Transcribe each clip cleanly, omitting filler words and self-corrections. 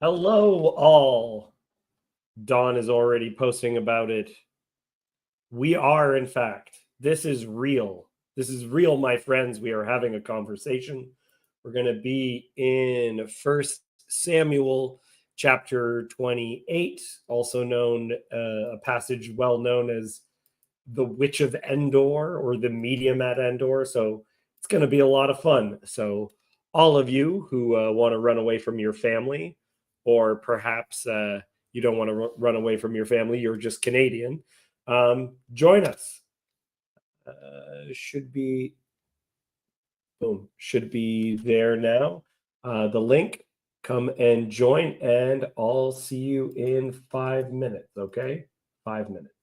Hello, all. Dawn is already posting about it. We are, in fact, this is real. This is real, my friends. We are having a conversation. We're going to be in First Samuel chapter 28, also known, a passage well known as the Witch of Endor or the Medium at Endor. So it's going to be a lot of fun. So, all of you who want to run away from your family, or perhaps you don't want to run away from your family, you're just Canadian, join us. Should be, boom, should be there now. The link, come and join, and I'll see you in 5 minutes, okay? 5 minutes.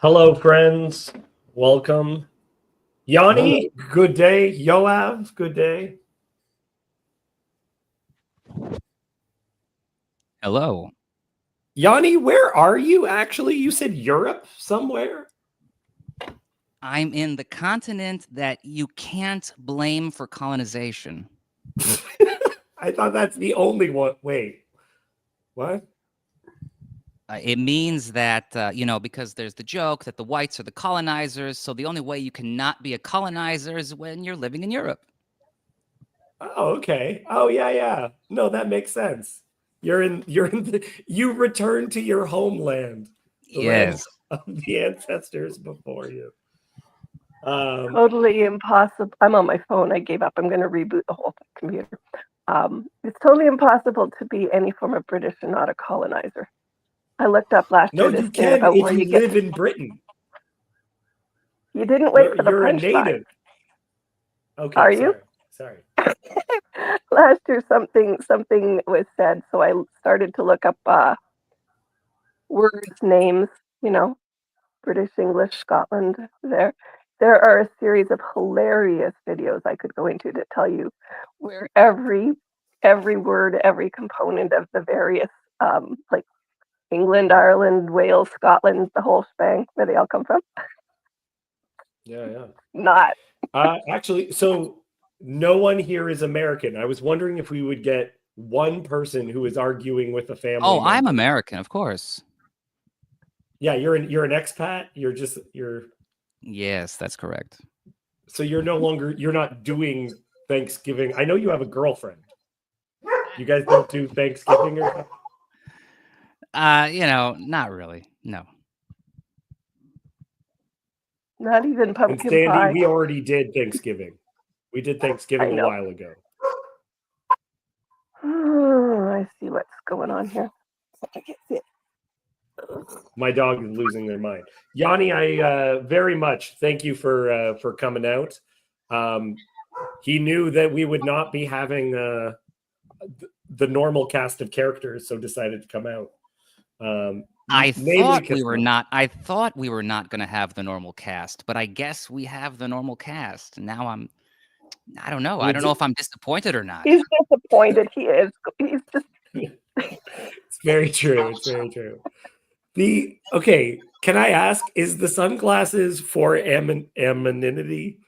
Hello, friends. Welcome. Yawni, good day. Yoav, good day. Hello. Yawni, where are you actually? You said Europe somewhere? I'm in the continent that you can't blame for colonization. I thought that's the only one. Wait, what? It means that, because there's the joke that the whites are the colonizers, so the only way you cannot be a colonizer is when you're living in Europe. Oh, okay. Oh, yeah. No, that makes sense. You return to your homeland, the land Yes. of the ancestors before you. Totally impossible. I'm on my phone. I gave up. I'm going to reboot the whole computer. It's totally impossible to be any form of British and not a colonizer. I looked up last No, year this you thing can about if where you you get. live in Britain. You didn't wait for the You're a punchline. native. Okay, Are you? Sorry. Last year something was said, so I started to look up words, names. British, English, Scotland. There are a series of hilarious videos I could go into to tell you where every word, every component of the various like England, Ireland, Wales, Scotland, the whole shebang, where they all come from. Yeah. Not. Actually, so no one here is American. I was wondering if we would get one person who is arguing with a family. Oh, I'm member. American, of course. Yeah, you're an expat. You're. Yes, that's correct. So you're not doing Thanksgiving. I know you have a girlfriend. You guys don't do Thanksgiving or something? Not really. No. Not even And pumpkin Sandy, pie. we already did Thanksgiving. We did Thanksgiving a while ago. I see what's going on here. I can't see it. My dog is losing their mind. Yawni, I very much thank you for coming out. He knew that we would not be having the normal cast of characters, so decided to come out. I thought we were not going to have the normal cast, but I guess we have the normal cast. Now I don't know. I don't know if I'm disappointed or not. He's disappointed. He is. He's just. It's very true. Okay, can I ask, is the sunglasses for anonymity?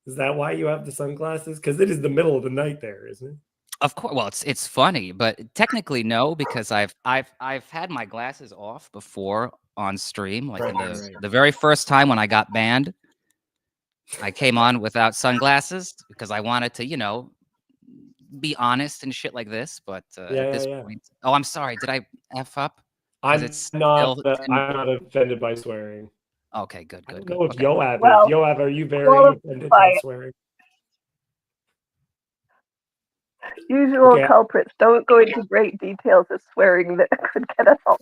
Is that why you have the sunglasses? Because it is the middle of the night there, isn't it? Of course. Well, it's funny, but technically no, because I've had my glasses off before on stream, like the very first time when I got banned. I came on without sunglasses because I wanted to, be honest and shit like this. But at this point, oh, I'm sorry. Did I F up? I'm not offended by swearing. Okay, good. I don't know if okay. Yoav is. Yoav, are you very offended by swearing? Usual culprits. Don't go into great details of swearing that could get us all.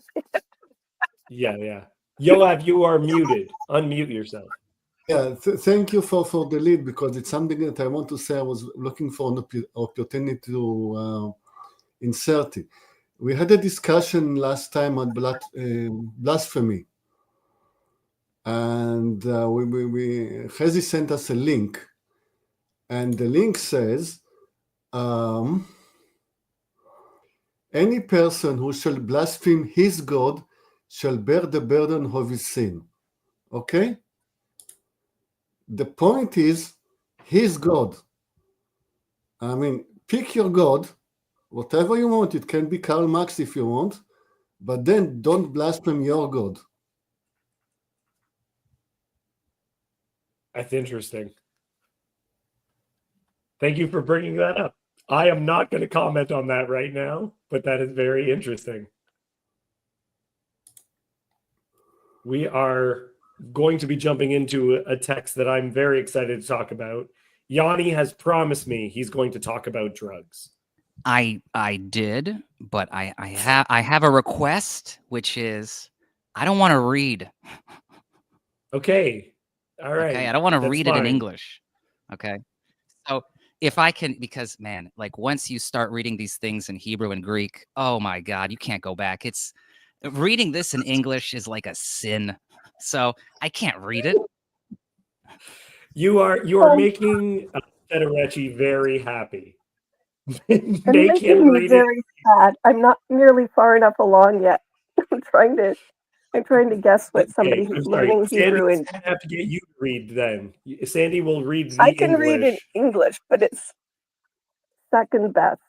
Yeah. Yoav, you are muted. Unmute yourself. Yeah, thank you for the lead, because it's something that I want to say. I was looking for an opportunity to insert it. We had a discussion last time on blasphemy, and Chezi sent us a link, and the link says, any person who shall blaspheme his God shall bear the burden of his sin. Okay? The point is, his God. I mean, pick your God, whatever you want. It can be Karl Marx if you want, but then don't blaspheme your God. That's interesting. Thank you for bringing that up. I am not going to comment on that right now, but that is very interesting. We are going to be jumping into a text that I'm very excited to talk about. Yawni has promised me he's going to talk about drugs. I did, but I have a request, which is I don't want to read. Okay. All right. Okay, I don't want to read it in English. Okay. So if I can, because man, like once you start reading these things in Hebrew and Greek, oh my God, you can't go back. Reading this in English is like a sin. so I can't read it. You are making Federici very happy. And Make him making me read it. very sad. I'm not nearly far enough along yet. I'm trying to guess what somebody Okay, I'm who's sorry. learning Hebrew Sandy's and gonna have to get you to read then. Sandy will read the I can read in English. English, but it's second best.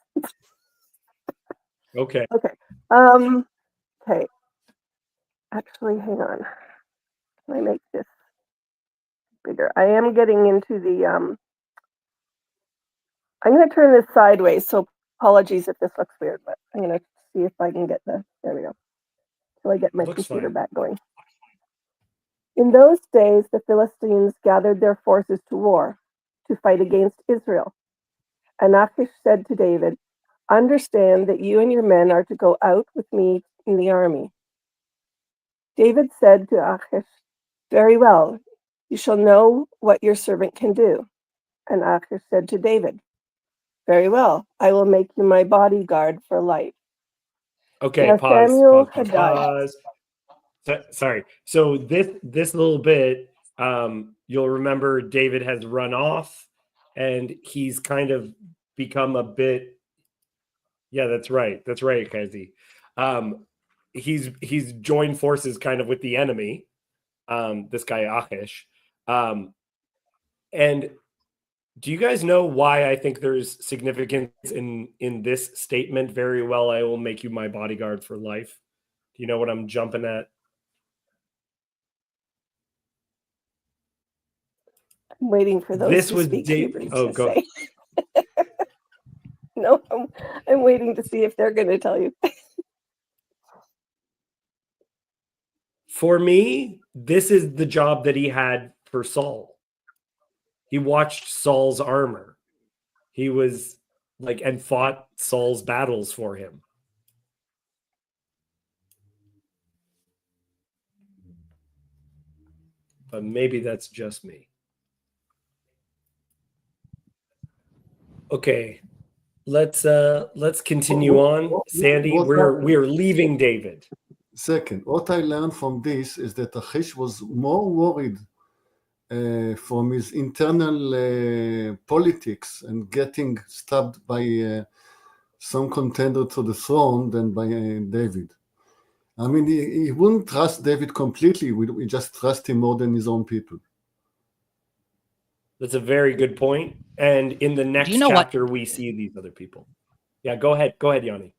Okay. Okay. Okay. Actually, hang on. Can I make this bigger? I am getting into the I'm going to turn this sideways, so apologies if this looks weird, but I'm going to see if I can get there we go. Till I get my Looks computer fine. back going. In those days, the Philistines gathered their forces to war to fight against Israel. And Achish said to David, "Understand that you and your men are to go out with me in the army." David said to Achish, "Very well, you shall know what your servant can do." And Achish said to David, "Very well, I will make you my bodyguard for life." Okay, Now pause. Samuel had died. Sorry. So this little bit, you'll remember David has run off, and he's kind of become a bit. Yeah, that's right. That's right, Kazi. He's joined forces kind of with the enemy. This guy Achish, and do you guys know why I think there's significance in this statement? Very well, I will make you my bodyguard for life. Do you know what I'm jumping at? I'm waiting for those This who was speak Hebrew Oh, to go. say. No, I'm waiting to see if they're going to tell you. For me, this is the job that he had for Saul. He watched Saul's armor. He was like, and fought Saul's battles for him. But maybe that's just me. Okay, let's continue on. Sandy, we're leaving David. Second, what I learned from this is that Achish was more worried from his internal politics and getting stabbed by some contender to the throne than by David. I mean, he wouldn't trust David completely. We just trust him more than his own people. That's a very good point. And in the next chapter, we see these other people. Yeah, go ahead. Go ahead, Yawni.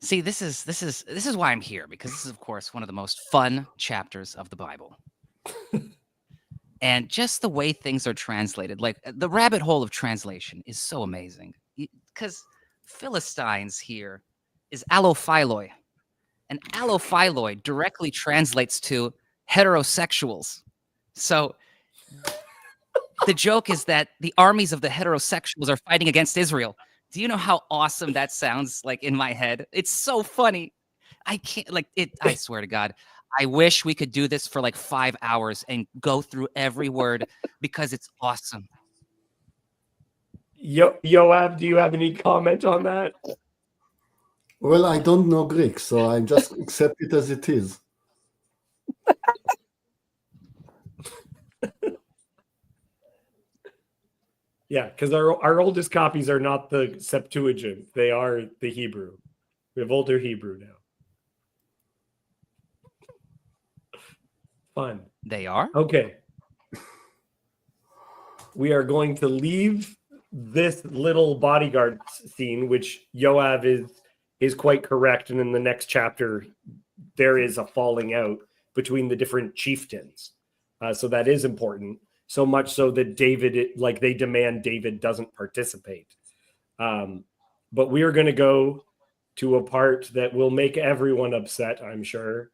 See, this is why I'm here, because this is, of course, one of the most fun chapters of the Bible. And just the way things are translated, like the rabbit hole of translation is so amazing. Because Philistines here is allophiloi. And allophiloi directly translates to heterosexuals. So the joke is that the armies of the heterosexuals are fighting against Israel. Do you know how awesome that sounds like in my head? It's so funny. I can't like it. I swear to God, I wish we could do this for like 5 hours and go through every word because it's awesome. Yoav, do you have any comment on that? Well, I don't know Greek, so I just accept it as it is. Yeah, because our oldest copies are not the Septuagint. They are the Hebrew. We have older Hebrew now. Fun. They are? Okay. We are going to leave this little bodyguard scene, which Yoav is quite correct. And in the next chapter, there is a falling out between the different chieftains. So that is important. So much so that David, like they demand David doesn't participate. But we are going to go to a part that will make everyone upset, I'm sure.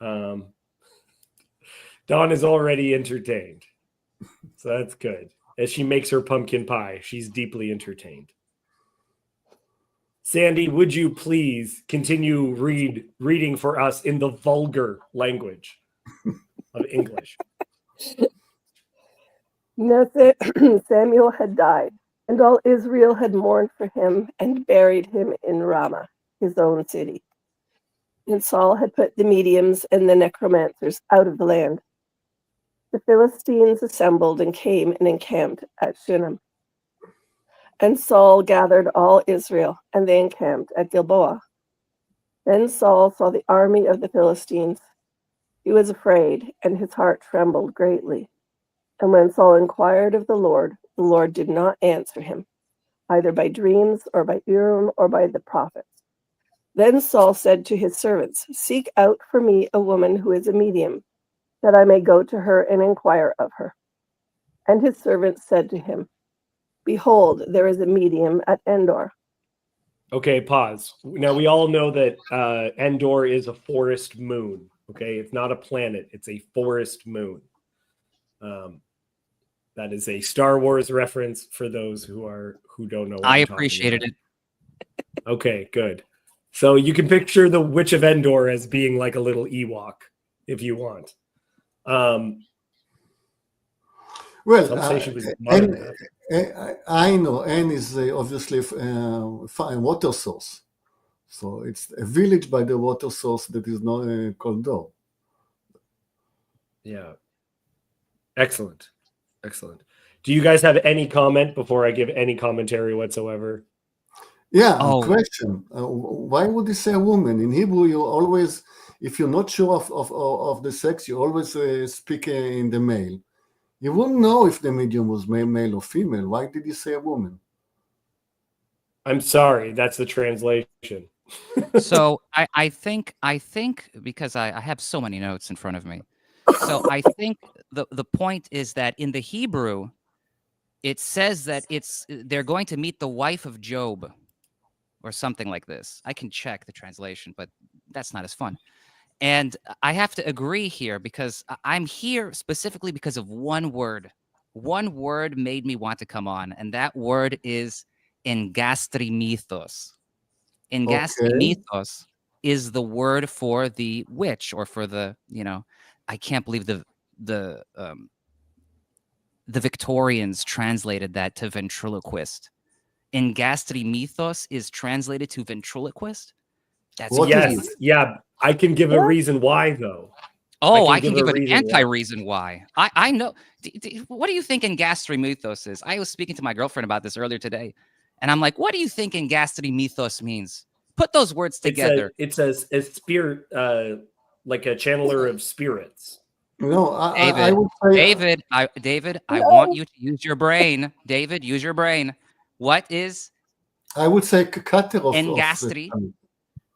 Dawn is already entertained. So that's good. As she makes her pumpkin pie, she's deeply entertained. Sandy, would you please continue reading for us in the vulgar language of English? Samuel had died, and all Israel had mourned for him and buried him in Ramah, his own city. And Saul had put the mediums and the necromancers out of the land. The Philistines assembled and came and encamped at Shunem. And Saul gathered all Israel, and they encamped at Gilboa. Then Saul saw the army of the Philistines. He was afraid, and his heart trembled greatly. And when Saul inquired of the Lord did not answer him, either by dreams or by Urim or by the prophets. Then Saul said to his servants, "Seek out for me a woman who is a medium, that I may go to her and inquire of her." And his servants said to him, "Behold, there is a medium at Endor." Okay, pause. Now we all know that Endor is a forest moon. Okay, it's not a planet; it's a forest moon. That is a Star Wars reference for those who don't know. What I I'm talking appreciated about. it. Okay, good. So you can picture the Witch of Endor as being like a little Ewok, if you want. Well, Some say she was modern. I know N is obviously a water source. So it's a village by the water source that is not called Dor. Yeah. Excellent. Excellent. Do you guys have any comment before I give any commentary whatsoever? Yeah, Oh. question. Why would you say a woman? In Hebrew, you always, if you're not sure of the sex, you always speak in the male. You wouldn't know if the medium was male or female. Why did you say a woman? I'm sorry, that's the translation. So I think because I have so many notes in front of me. So I think the point is that in the Hebrew, it says that they're going to meet the wife of Job or something like this. I can check the translation, but that's not as fun. And I have to agree here because I'm here specifically because of one word. One word made me want to come on, and that word is engastrimithos. Engastrimithos is the word for the witch or for the, I can't believe the Victorians translated that to ventriloquist. Engastrimithos is translated to ventriloquist. That's yes, yeah. I can give a reason why, though. Oh, I can give an anti-reason why. I know. What do you think engastrimithos is? I was speaking to my girlfriend about this earlier today, and I'm like, what do you think engastrimithos means? Put those words together. It's a spirit, like a channeler of spirits. No, I would say... David, I want you to use your brain. David, use your brain. What is... I would say cutter of... Engastri.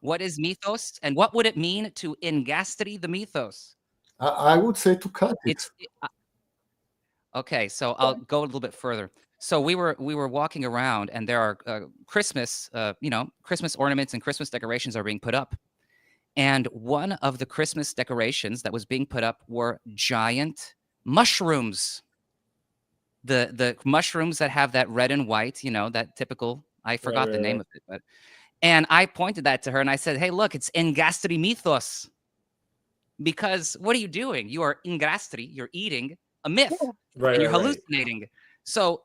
What is mythos? And what would it mean to engastri the mythos? I would say to cut it. Okay, so I'll go a little bit further. So we were walking around, and there are Christmas, Christmas ornaments and Christmas decorations are being put up. And one of the Christmas decorations that was being put up were giant mushrooms. The mushrooms that have that red and white, that typical. I forgot the name of it, but. And I pointed that to her, and I said, "Hey, look, it's engastrimithos." Because what are you doing? You are engastri. You're eating a myth, and you're hallucinating. So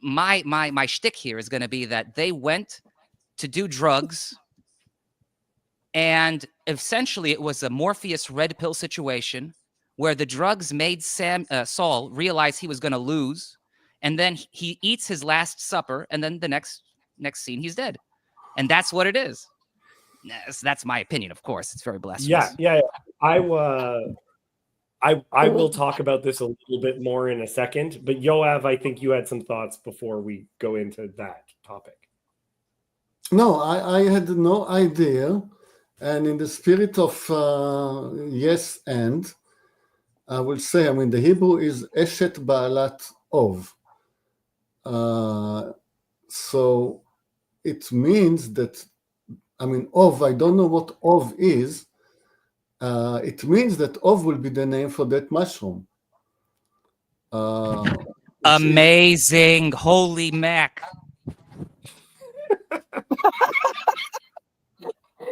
my shtick here is going to be that they went to do drugs, and essentially it was a Morpheus red pill situation where the drugs made Saul realize he was going to lose, and then he eats his last supper, and then the next scene he's dead. And that's what it is. That's my opinion, of course. It's very blasphemous. Yeah. I will talk about this a little bit more in a second. But Yoav, I think you had some thoughts before we go into that topic. No, I had no idea. And in the spirit of yes and, I will say, the Hebrew is Eshet Baalat Ov. So it means that, Ov, I don't know what Ov is. It means that Ov will be the name for that mushroom. Amazing. Holy Mac.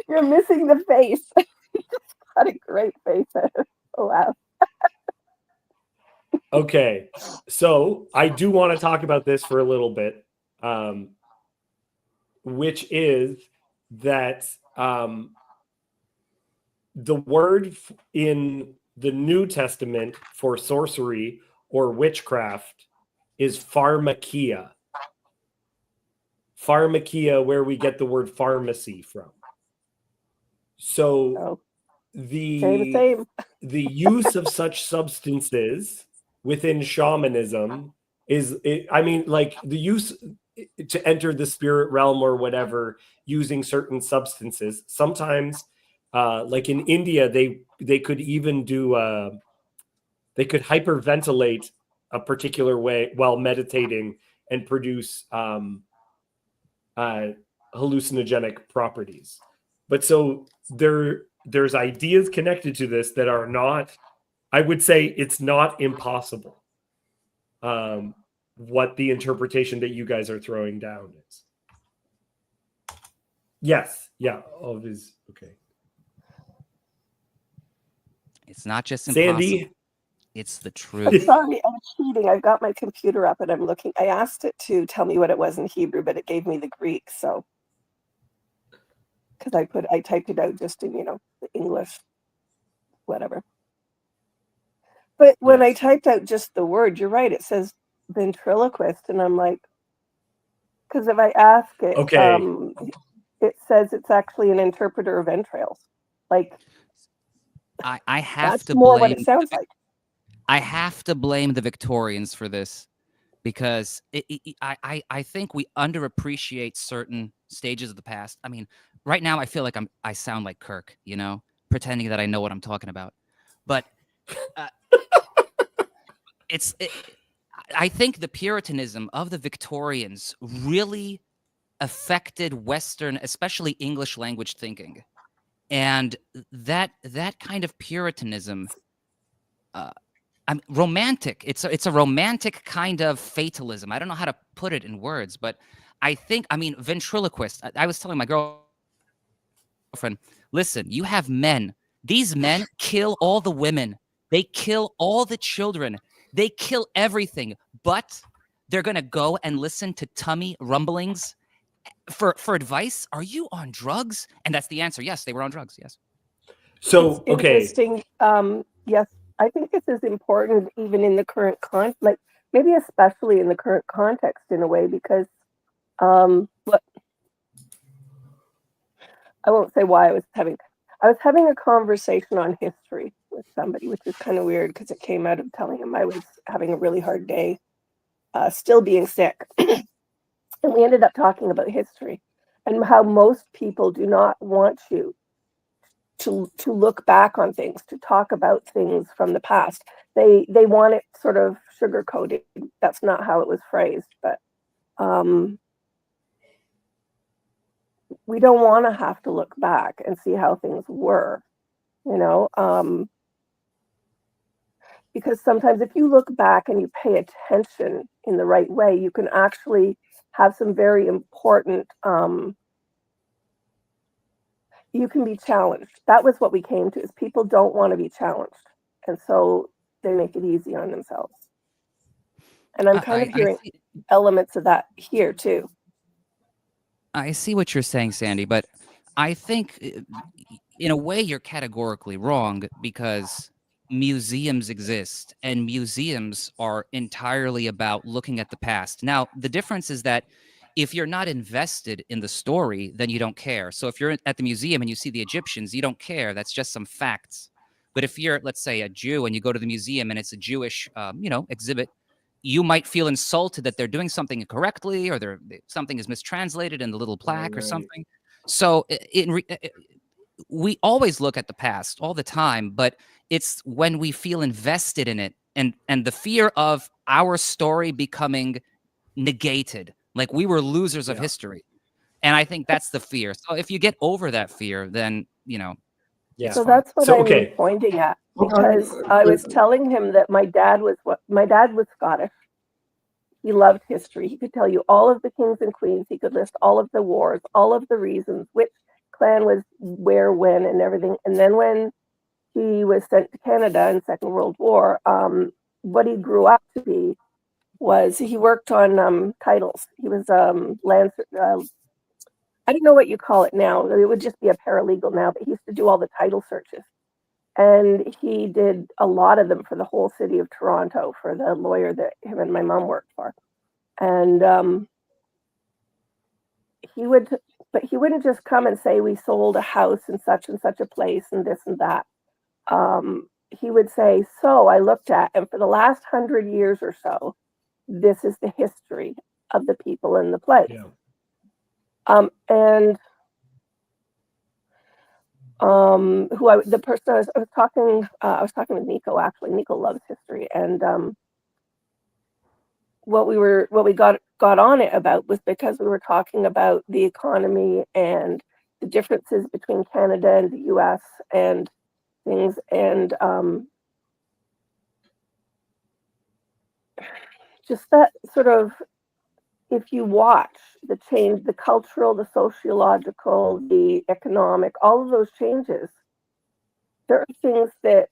You're missing the face. Got a great face. Wow. Okay, so I do want to talk about this for a little bit, which is that the word in the New Testament for sorcery or witchcraft is pharmakia. Pharmakia, where we get the word pharmacy from. So same. the use of such substances within shamanism is, I mean, like the use to enter the spirit realm or whatever using certain substances. Sometimes, like in India, they could even do they could hyperventilate a particular way while meditating and produce hallucinogenic properties. But so there's ideas connected to this that are not, I would say it's not impossible. What the interpretation that you guys are throwing down is. Yes. Yeah. All of his. Okay. It's not just impossible. Sandy. It's the I'm truth. sorry, I'm cheating. I've got my computer up and I'm looking. I asked it to tell me what it was in Hebrew, but it gave me the Greek. So, because I typed it out just in, the English, whatever. But when I typed out just the word, you're right. It says ventriloquist, and I'm like, because if I ask it, it says it's actually an interpreter of entrails. Like, I have that's to more blame, what it sounds like. I have to blame the Victorians for this, because I think we underappreciate certain stages of the past. I mean, right now I feel like I sound like Kirk, pretending that I know what I'm talking about. But I think the Puritanism of the Victorians really affected Western, especially English language thinking. And that kind of Puritanism, I'm romantic. It's a romantic kind of fatalism. I don't know how to put it in words, but I mean, ventriloquist. I was telling my girlfriend, listen, you have men. These men kill all the women. They kill all the children. They kill everything, but they're going to go and listen to tummy rumblings for advice. Are you on drugs? And that's the answer. Yes, they were on drugs. Yes. So, it's interesting. Yes, I think this is important even in the current like maybe especially in the current context in a way, because look, I won't say why I was having a conversation on history with somebody, which is kind of weird because it came out of telling him I was having a really hard day, still being sick. And we ended up talking about history and how most people do not want you to look back on things, to talk about things from the past. They want it sort of sugar coated. That's not how it was phrased, but we don't want to have to look back and see how things were, because sometimes if you look back and you pay attention in the right way, you can actually have some very important, you can be challenged. That was what we came to, is people don't want to be challenged. And so they make it easy on themselves. And I'm kind of hearing elements of that here too. I see what you're saying, Sandy, but I think in a way you're categorically wrong, because museums exist and museums are entirely about looking at the past. Now, the difference is that if you're not invested in the story, then you don't care. So if you're at the museum and you see the Egyptians, you don't care. That's just some facts. But if you're, let's say, a Jew and you go to the museum and it's a Jewish, exhibit, you might feel insulted that they're doing something incorrectly, or something is mistranslated in the little plaque or something. So we always look at the past all the time, but it's when we feel invested in it and the fear of our story becoming negated, like we were losers of history. And I think that's the fear. So if you get over that fear, then, So that's what I'm pointing at, because I was telling him that my dad was Scottish. He loved history. He could tell you all of the kings and queens. He could list all of the wars, all of the reasons, which clan was where, when, and everything. And then when he was sent to Canada in Second World War, what he grew up to be was he worked on titles. He was I don't know what you call it now. It would just be a paralegal now, but he used to do all the title searches. And he did a lot of them for the whole city of Toronto for the lawyer that him and my mom worked for. And he would, but he wouldn't just come and say, we sold a house in such and such a place and this and that. He would say, so I looked at, and for the last 100 years or so, this is the history of the people in the place. Yeah. And the person I was talking with Nico, actually. Nico loves history, and what we got on it about was because we were talking about the economy and the differences between Canada and the US and things, and just that sort of, if you watch the change, the cultural, the sociological, the economic, all of those changes, there are things that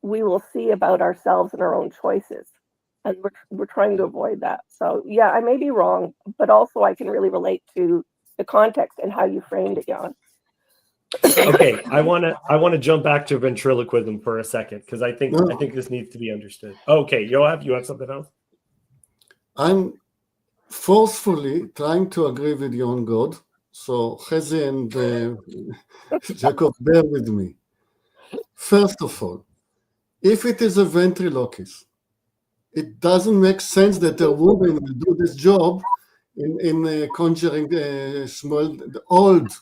we will see about ourselves and our own choices. And we're trying to avoid that. So yeah, I may be wrong, but also I can really relate to the context and how you framed it, Jan. Okay, I want to jump back to ventriloquism for a second because I think this needs to be understood. Okay, Yoav, you have something else? I'm forcefully trying to agree with you on God. So Chezi and Jacob, bear with me. First of all, if it is a ventriloquist, it doesn't make sense that a woman will do this job in conjuring Shmuel, the old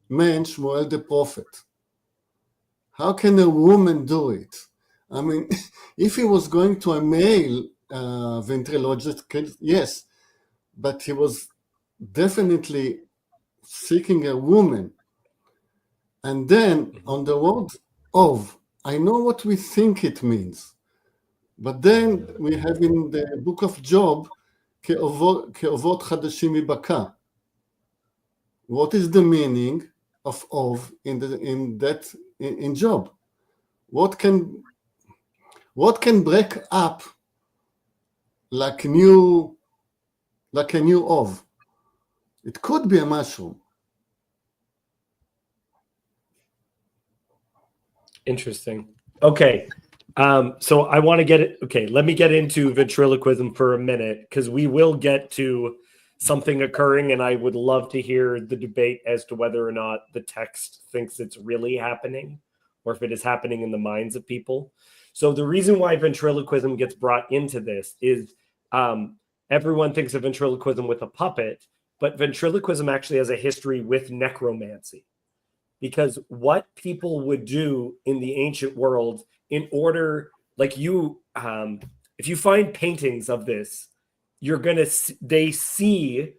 man, Shmuel the prophet. How can a woman do it? I mean, if he was going to a male ventriloquist, yes, but he was definitely seeking a woman. And then on the word of, I know what we think it means. But then we have in the book of Job, כאובות חדשים מבקע. What is the meaning of in Job? What can break up like a new of? It could be a mushroom. Interesting. Okay. So I want to get it. Okay, let me get into ventriloquism for a minute because we will get to something occurring, and I would love to hear the debate as to whether or not the text thinks it's really happening or if it is happening in the minds of people. So the reason why ventriloquism gets brought into this is everyone thinks of ventriloquism with a puppet, but ventriloquism actually has a history with necromancy. Because what people would do in the ancient world in order, like you, if you find paintings of this, they see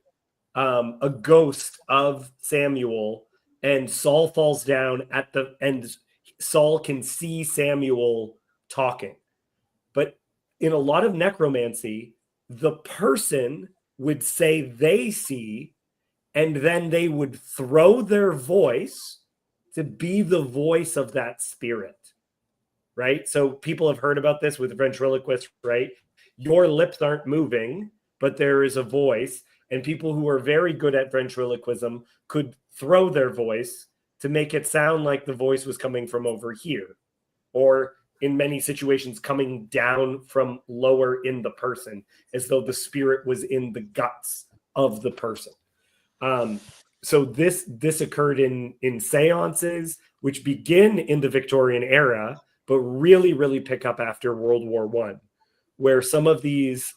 a ghost of Samuel, and Saul falls down and Saul can see Samuel talking. But in a lot of necromancy, the person would say they see, and then they would throw their voice to be the voice of that spirit, right? So people have heard about this with ventriloquists, right? Your lips aren't moving, but there is a voice, and people who are very good at ventriloquism could throw their voice to make it sound like the voice was coming from over here, or in many situations coming down from lower in the person, as though the spirit was in the guts of the person. So this occurred in seances, which begin in the Victorian era, but really pick up after World War I, where some of these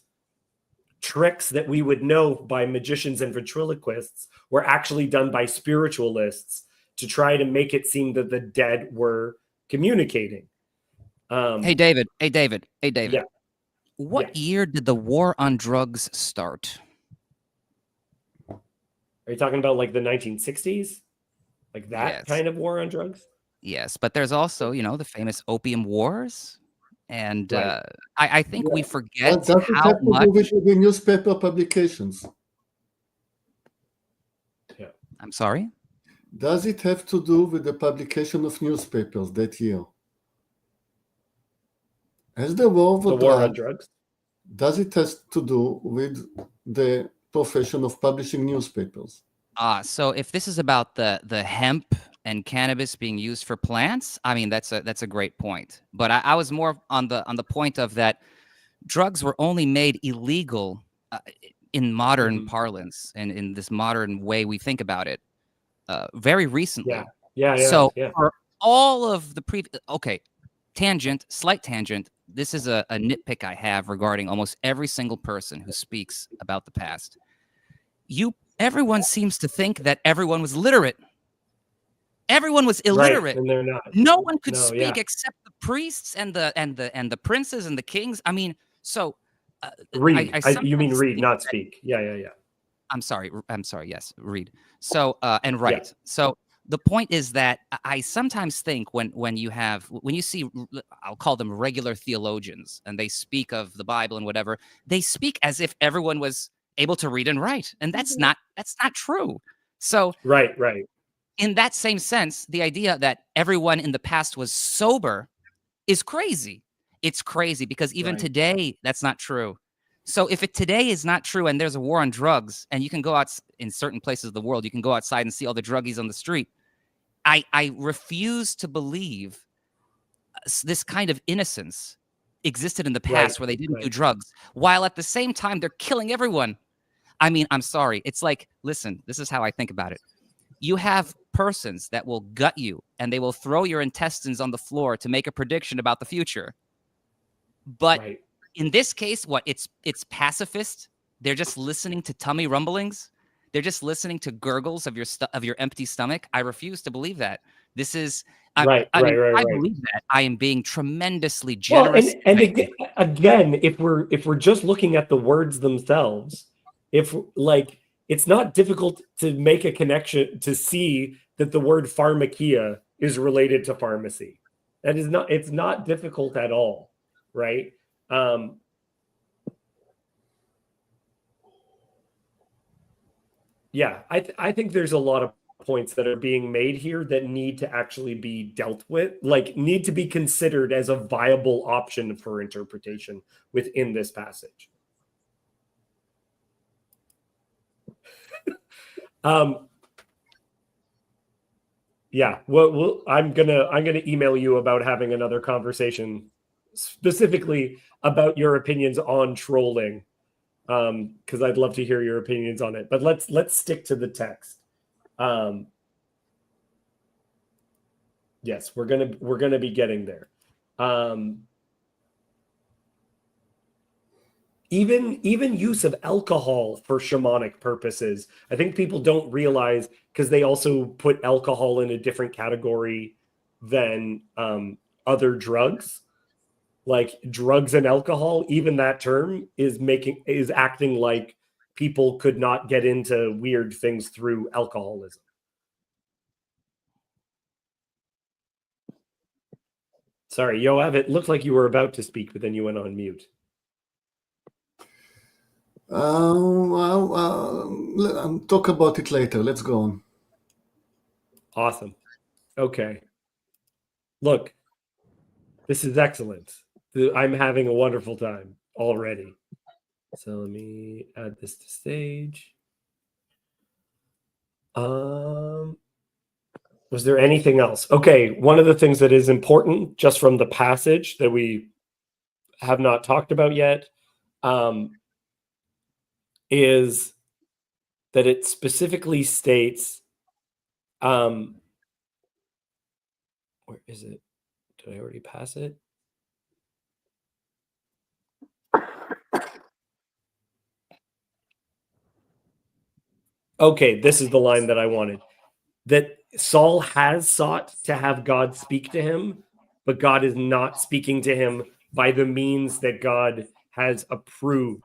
tricks that we would know by magicians and ventriloquists were actually done by spiritualists to try to make it seem that the dead were communicating. Hey, David. Yeah. What year did the war on drugs start? Are you talking about like the 1960s? Like that kind of war on drugs? Yes, but there's also, the famous Opium Wars. And Right. I think we forget Does it how have to much... do with the newspaper publications? Yeah. I'm sorry? Does it have to do with the publication of newspapers that year? As the war on drugs? Does it have to do with the profession of publishing newspapers? So if this is about the hemp and cannabis being used for plants, I mean that's a great point. But I was more on the point of that drugs were only made illegal in modern parlance and in this modern way we think about it very recently. So for all of the slight tangent. This is a nitpick I have regarding almost every single person who speaks about the past. Everyone seems to think that everyone was literate. Everyone was illiterate. Right, and they're not. No one could speak except the priests and the princes and the kings. I mean, so read. You mean read, not speak. Yeah. I'm sorry. Yes, read. So and write. Yeah. So the point is that I sometimes think when you see, I'll call them regular theologians, and they speak of the Bible and whatever, they speak as if everyone was able to read and write, and that's not true. So right. In that same sense, the idea that everyone in the past was sober is crazy. It's crazy because even today, that's not true. So if today is not true and there's a war on drugs and you can go out in certain places of the world, you can go outside and see all the druggies on the street. I refuse to believe this kind of innocence existed in the past where they didn't do drugs, while at the same time they're killing everyone. I mean, I'm sorry. It's like, listen, this is how I think about it. You have persons that will gut you and they will throw your intestines on the floor to make a prediction about the future. But in this case, it's pacifist. They're just listening to tummy rumblings. They're just listening to gurgles of your empty stomach. I refuse to believe that. This is I believe that I am being tremendously generous. Well, and again, if we're just looking at the words themselves, it's not difficult to make a connection to see that the word pharmakia is related to pharmacy. It's not difficult at all, right? Yeah, I think there's a lot of points that are being made here that need to actually be dealt with, need to be considered as a viable option for interpretation within this passage. Yeah, well, I'm gonna email you about having another conversation specifically about your opinions on trolling, because I'd love to hear your opinions on it. But let's stick to the text. Yes, we're gonna be getting there. Even use of alcohol for shamanic purposes. I think people don't realize, because they also put alcohol in a different category than other drugs. Like drugs and alcohol, even that term is acting like people could not get into weird things through alcoholism. Sorry, Yoav, it looked like you were about to speak, but then you went on mute. I'll talk about it later. Let's go on. Awesome. Okay. Look, this is excellent. I'm having a wonderful time already. So let me add this to stage. Was there anything else? Okay, one of the things that is important just from the passage that we have not talked about yet is that it specifically states, where is it? Did I already pass it? Okay, this is the line that I wanted. That Saul has sought to have God speak to him, but God is not speaking to him by the means that God has approved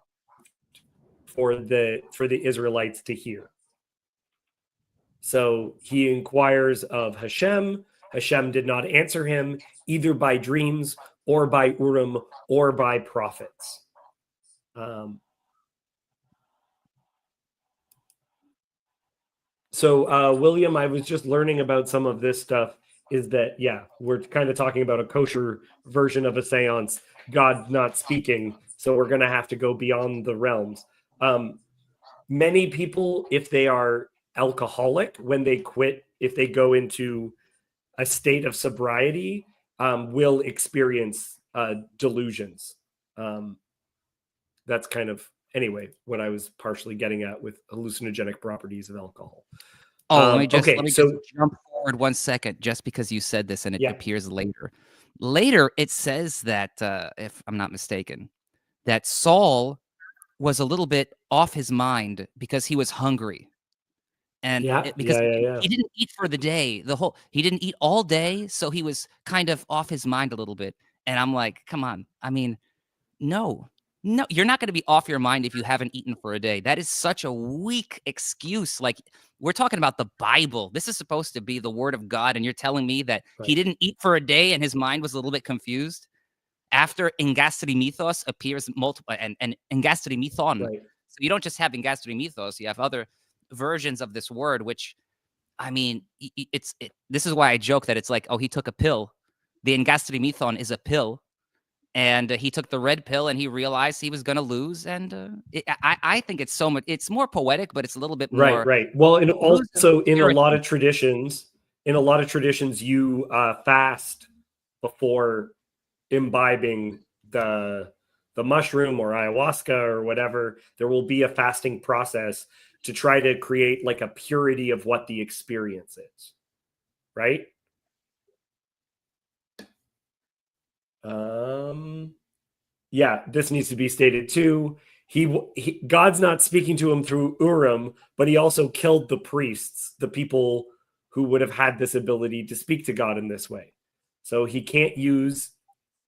for the Israelites to hear. So he inquires of Hashem. Hashem did not answer him either by dreams or by Urim or by prophets. So William, I was just learning about some of this stuff. Is that, yeah, we're kind of talking about a kosher version of a seance, God not speaking. So we're going to have to go beyond the realms. Many people, if they are alcoholic, when they quit, if they go into a state of sobriety, will experience delusions. That's kind of, anyway, what I was partially getting at with hallucinogenic properties of alcohol. Oh, let me just so jump forward 1 second, just because you said this and it Yeah. appears later. Later, it says that, if I'm not mistaken, that Saul was a little bit off his mind because he was hungry. And because he didn't eat for the day, he didn't eat all day, so he was kind of off his mind a little bit. And I'm like, come on. I mean, no, you're not going to be off your mind if you haven't eaten for a day. That is such a weak excuse. Like, we're talking about the Bible. This is supposed to be the word of God. And you're telling me that he didn't eat for a day and his mind was a little bit confused after engastri mythos appears multiple and engastri mython. Right. So you don't just have engastri mythos, you have other versions of this word, which, I mean, this is why I joke that it's like, oh, he took a pill. The engastri mython is a pill. And he took the red pill and he realized he was going to lose. And I think it's more poetic, but it's a little bit more. Right. Well, and also in a lot of traditions, you fast before imbibing the mushroom or ayahuasca or whatever. There will be a fasting process to try to create like a purity of what the experience is. Right? Yeah, this needs to be stated too. God's not speaking to him through Urim, but he also killed the priests, the people who would have had this ability to speak to God in this way. So he can't use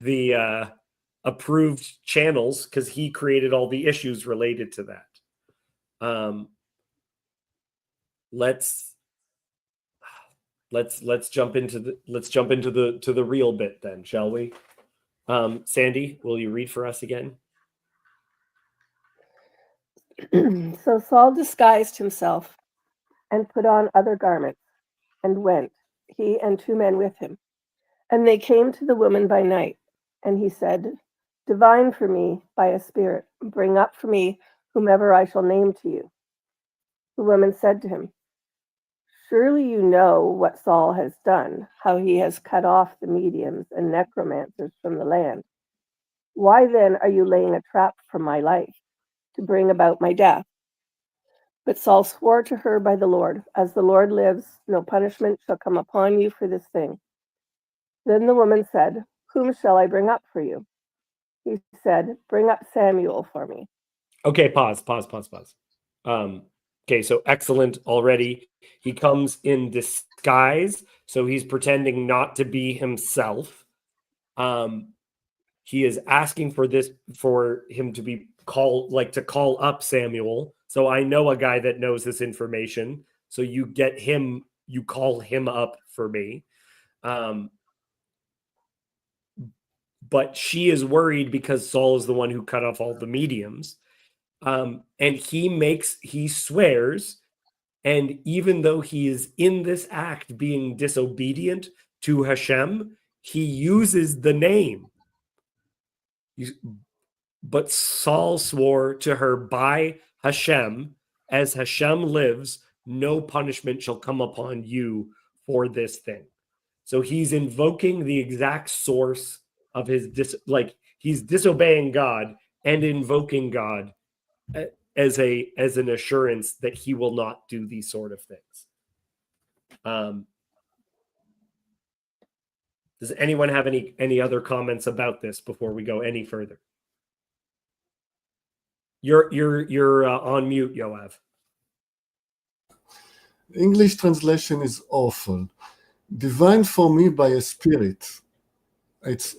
the approved channels because he created all the issues related to that. Let's jump into the real bit then, shall we? Sandy, will you read for us again? So Saul disguised himself and put on other garments and went, he and 2 men with him. And they came to the woman by night. And he said, divine for me by a spirit, bring up for me whomever I shall name to you. The woman said to him, surely you know what Saul has done, how he has cut off the mediums and necromancers from the land. Why then are you laying a trap for my life, to bring about my death? But Saul swore to her by the Lord, as the Lord lives, no punishment shall come upon you for this thing. Then the woman said, whom shall I bring up for you? He said, bring up Samuel for me. Okay, pause. Okay, so excellent already. He comes in disguise, so he's pretending not to be himself. He is asking for him to be to call up Samuel. So I know a guy that knows this information. So you get him, you call him up for me. But she is worried because Saul is the one who cut off all the mediums. And he swears, and even though he is in this act being disobedient to Hashem, he uses the name. But Saul swore to her by Hashem, as Hashem lives, no punishment shall come upon you for this thing. So he's invoking the exact source of his he's disobeying God and invoking God as an assurance that he will not do these sort of things. Does anyone have any other comments about this before we go any further? You're on mute, Yoav. English translation is awful. Divine for me by a spirit. It's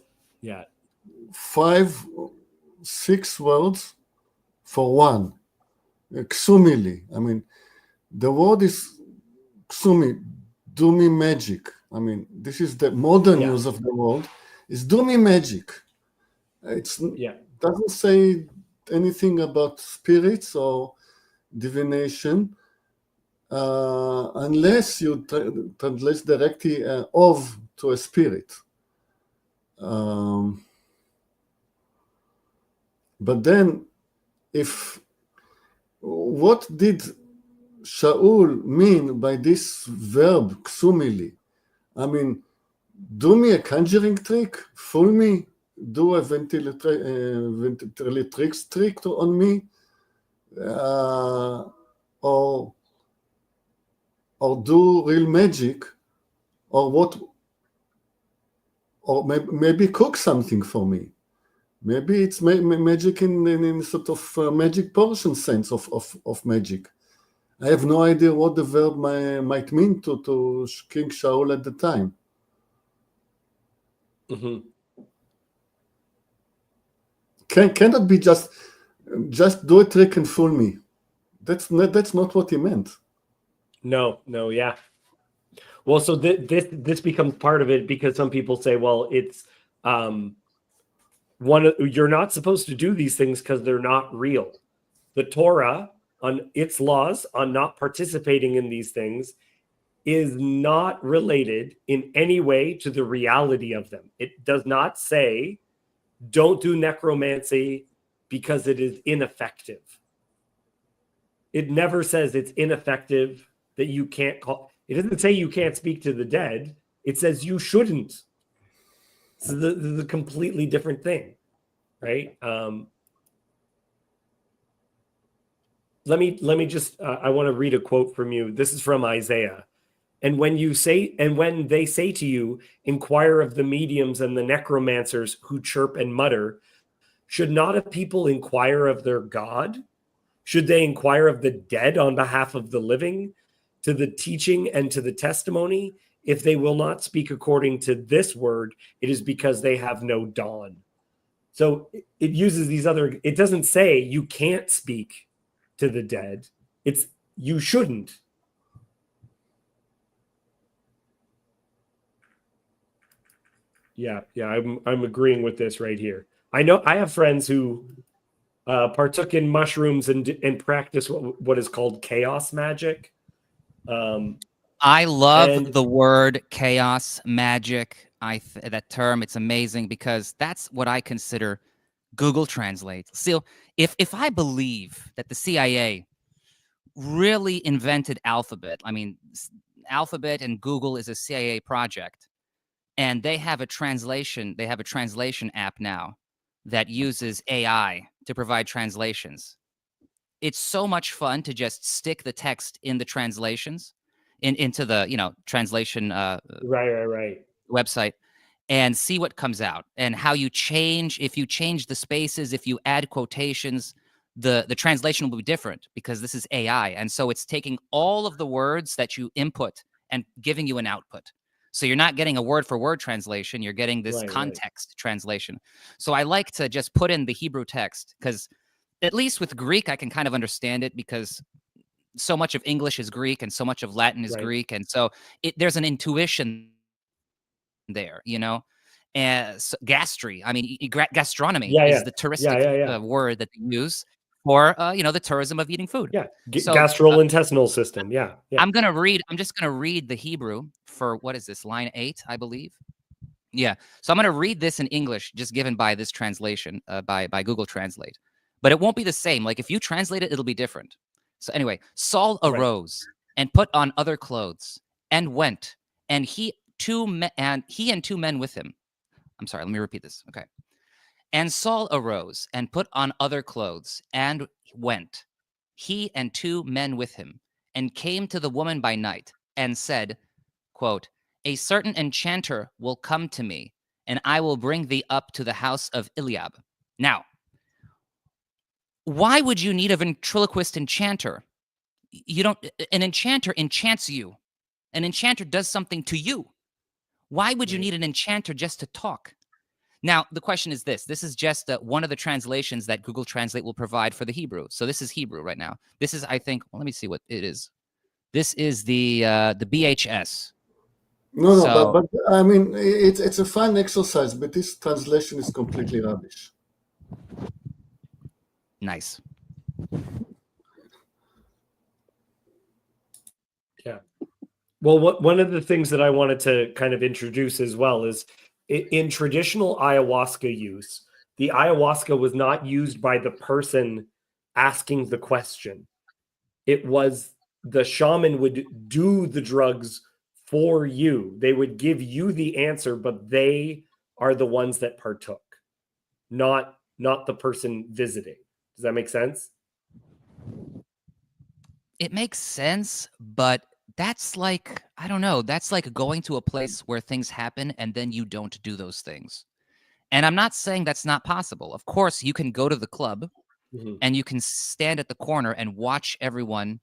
5, 6 words for one. Ksumili. I mean, the word is ksumi, do me magic. I mean, this is the modern use of the word. Is do me magic. It's doesn't say anything about spirits or divination, unless you translate directly of to a spirit. But then, what did Shaul mean by this verb, ksumili? I mean, do me a conjuring trick, fool me, do a ventriloquist trick on me, or do real magic, or what, or maybe cook something for me. Maybe it's magic in sort of magic portion sense of magic. I have no idea what the verb might mean to King Shaul at the time. Mm-hmm. Cannot be just do a trick and fool me. That's not what he meant. No, yeah. Well, so this becomes part of it, because some people say, well, it's you're not supposed to do these things because they're not real. The Torah, on its laws on not participating in these things, is not related in any way to the reality of them. It does not say don't do necromancy because it is ineffective. It never says it's ineffective, that you can't call. It doesn't say you can't speak to the dead. It says you shouldn't. So the completely different thing, right? Let me just. I want to read a quote from you. This is from Isaiah. And when they say to you, inquire of the mediums and the necromancers who chirp and mutter, should not a people inquire of their God? Should they inquire of the dead on behalf of the living, to the teaching and to the testimony? If they will not speak according to this word, it is because they have no dawn. So it uses these other, it doesn't say you can't speak to the dead. It's you shouldn't. Yeah, I'm agreeing with this right here. I know I have friends who partook in mushrooms and practice what is called chaos magic. I love the word chaos magic. That term, it's amazing, because that's what I consider Google Translate. So if I believe that the CIA really invented Alphabet, I mean, Alphabet and Google is a CIA project, and they have a translation app now that uses AI to provide translations. It's so much fun to just stick the text in the translations into the translation right website, and see what comes out, and how you change. If you change the spaces, if you add quotations, the translation will be different, because this is AI. And so it's taking all of the words that you input and giving you an output. So you're not getting a word for word translation, you're getting this context translation. So I like to just put in the Hebrew text, because at least with Greek, I can kind of understand it, because so much of English is Greek and so much of Latin is Greek. And so there's an intuition there, and so gastronomy. I mean, gastronomy is the touristic word that they use for, the tourism of eating food. Yeah, so, gastrointestinal system. Yeah. I'm just gonna read the Hebrew for, what is this, line 8, I believe. Yeah. So I'm gonna read this in English, just given by this translation by Google Translate, but it won't be the same. Like if you translate it, it'll be different. So anyway, Saul arose and put on other clothes and went, and he and 2 men with him. I'm sorry, let me repeat this. Okay. And Saul arose and put on other clothes and went, he and 2 men with him, and came to the woman by night and said, quote, a certain enchanter will come to me, and I will bring thee up to the house of Eliab. Now, why would you need a ventriloquist enchanter? An enchanter enchants you. An enchanter does something to you. Why would you need an enchanter just to talk? Now, the question is this. This is just one of the translations that Google Translate will provide for the Hebrew. So this is Hebrew right now. This is, I think, well, let me see what it is. This is the BHS. No, but I mean, it's a fun exercise, but this translation is completely rubbish. Nice. Yeah. Well, one of the things that I wanted to kind of introduce as well is in traditional ayahuasca use, the ayahuasca was not used by the person asking the question. It was the shaman would do the drugs for you. They would give you the answer, but they are the ones that partook, not the person visiting. Does that make sense? It makes sense, but that's like, I don't know, that's like going to a place where things happen and then you don't do those things. And I'm not saying that's not possible. Of course, you can go to the club and you can stand at the corner and watch everyone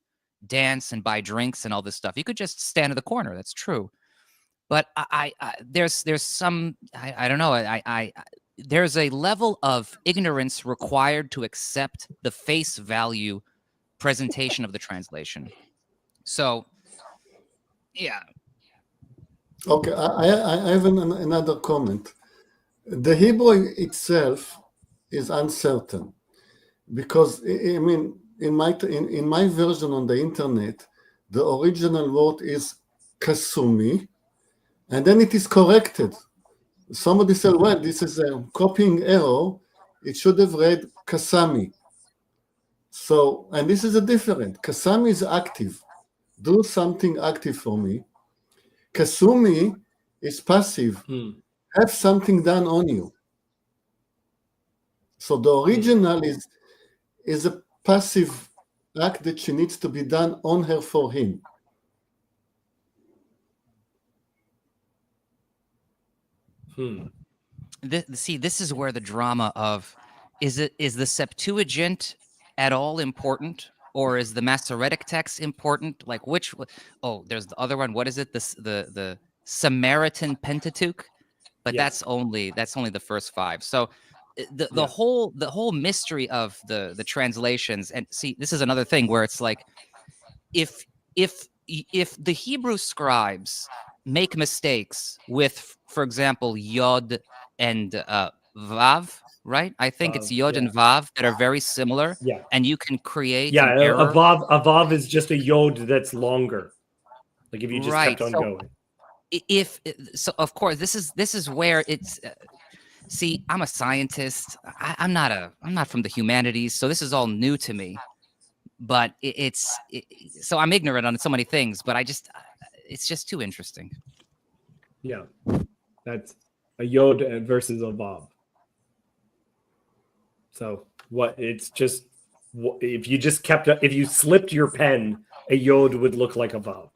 dance and buy drinks and all this stuff. You could just stand at the corner. That's true. But there's some, I don't know. There's a level of ignorance required to accept the face value presentation of the translation. So, yeah. Okay, I have another comment. The Hebrew itself is uncertain because, I mean, in my version on the internet, the original word is kasumi, and then it is corrected. Somebody said, well, this is a copying error. It should have read kasami. So, and this is a different. Kasami is active. Do something active for me. Kasumi is passive. Have something done on you. So the original is a passive act that she needs to be done on her for him. See, this is where the drama of is the Septuagint at all important, or is the Masoretic text important? Like which? Oh, there's the other one. What is it? The Samaritan Pentateuch, but that's only the first 5. So the whole mystery of the translations, and see, this is another thing where it's like if the Hebrew scribes make mistakes with, for example, Yod and Vav, right? I think it's Yod and Vav that are very similar. Yeah. And you can create an error. A Vav is just a Yod that's longer. Like if you just kept on going. So of course, this is where it's. See, I'm a scientist. I'm not from the humanities, so this is all new to me. But so I'm ignorant on so many things, but it's just too interesting. Yeah, that's a Yod versus a Vav. So what? It's just if you slipped your pen, a Yod would look like a Vav.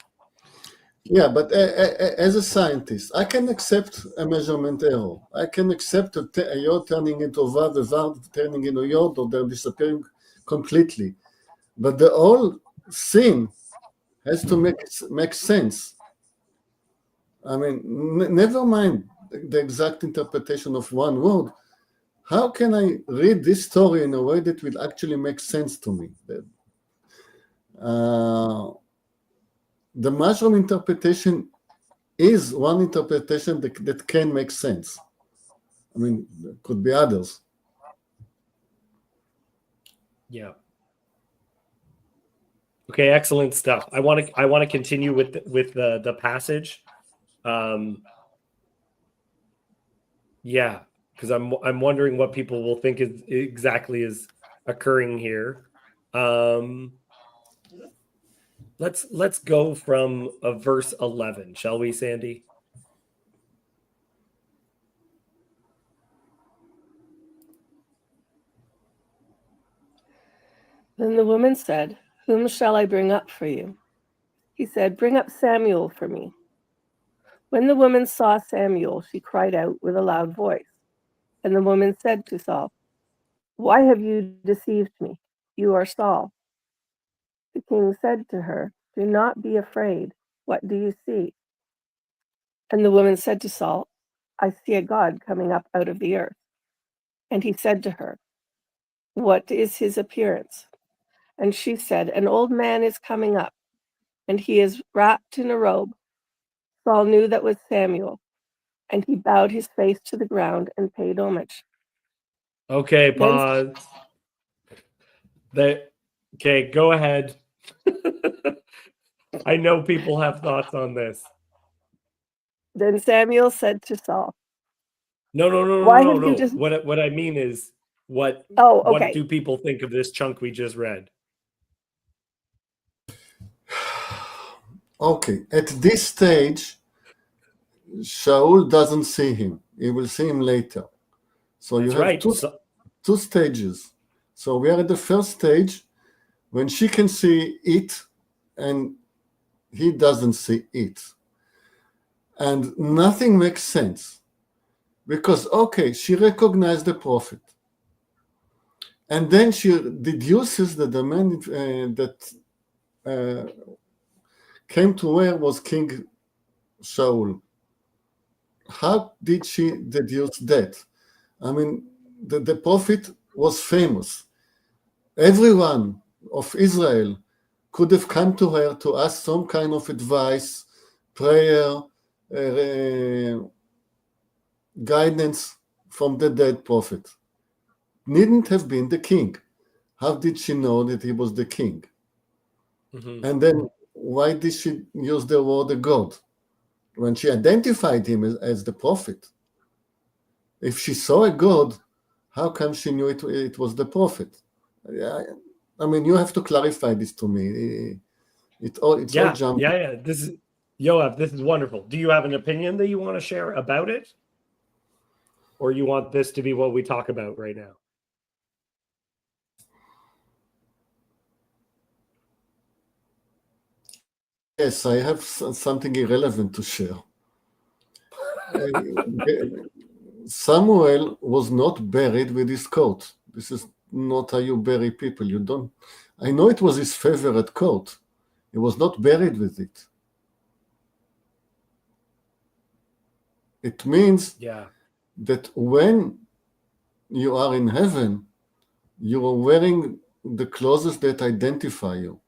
Yeah, but as a scientist, I can accept a measurement error. I can accept a Yod turning into a Vav turning into a Yod, or they're disappearing completely. But the whole thing has to make sense. I mean, never mind the exact interpretation of one word. How can I read this story in a way that will actually make sense to me? The mushroom interpretation is one interpretation that can make sense. I mean, there could be others. Yeah. Okay, excellent stuff. I want to continue with the passage. Yeah, because I'm wondering what people will think is exactly is occurring here. Let's go from verse 11, shall we, Sandy? Then the woman said, "Whom shall I bring up for you?" He said, "Bring up Samuel for me." When the woman saw Samuel, she cried out with a loud voice. And the woman said to Saul, "Why have you deceived me? You are Saul." The king said to her, "Do not be afraid. What do you see?" And the woman said to Saul, "I see a god coming up out of the earth." And he said to her, "What is his appearance?" And she said, "An old man is coming up, and he is wrapped in a robe." Saul knew that was Samuel, and he bowed his face to the ground and paid homage. Okay, pause. Okay, go ahead. I know people have thoughts on this. Then Samuel said to Saul, No. What I mean is, what do people think of this chunk we just read? Okay, at this stage, Shaul doesn't see him. He will see him later. So That's you have right. two stages. So we are at the first stage when she can see it and he doesn't see it. And nothing makes sense because, okay, she recognized the prophet. And then she deduces that the man that came to her was King Shaul. How did she deduce that? I mean, the prophet was famous. Everyone of Israel could have come to her to ask some kind of advice, prayer, guidance from the dead prophet. Needn't have been the king. How did she know that he was the king? Mm-hmm. And then why did she use the word God when she identified him as the prophet? If she saw a God, how come she knew it was the prophet? I mean, you have to clarify this to me. It's all jumping. Yeah. This is Yoav. This is wonderful. Do you have an opinion that you want to share about it, or you want this to be what we talk about right now? Yes, I have something irrelevant to share. Samuel was not buried with his coat. This is not how you bury people. You don't. I know it was his favorite coat. He was not buried with it. It means that when you are in heaven, you are wearing the clothes that identify you.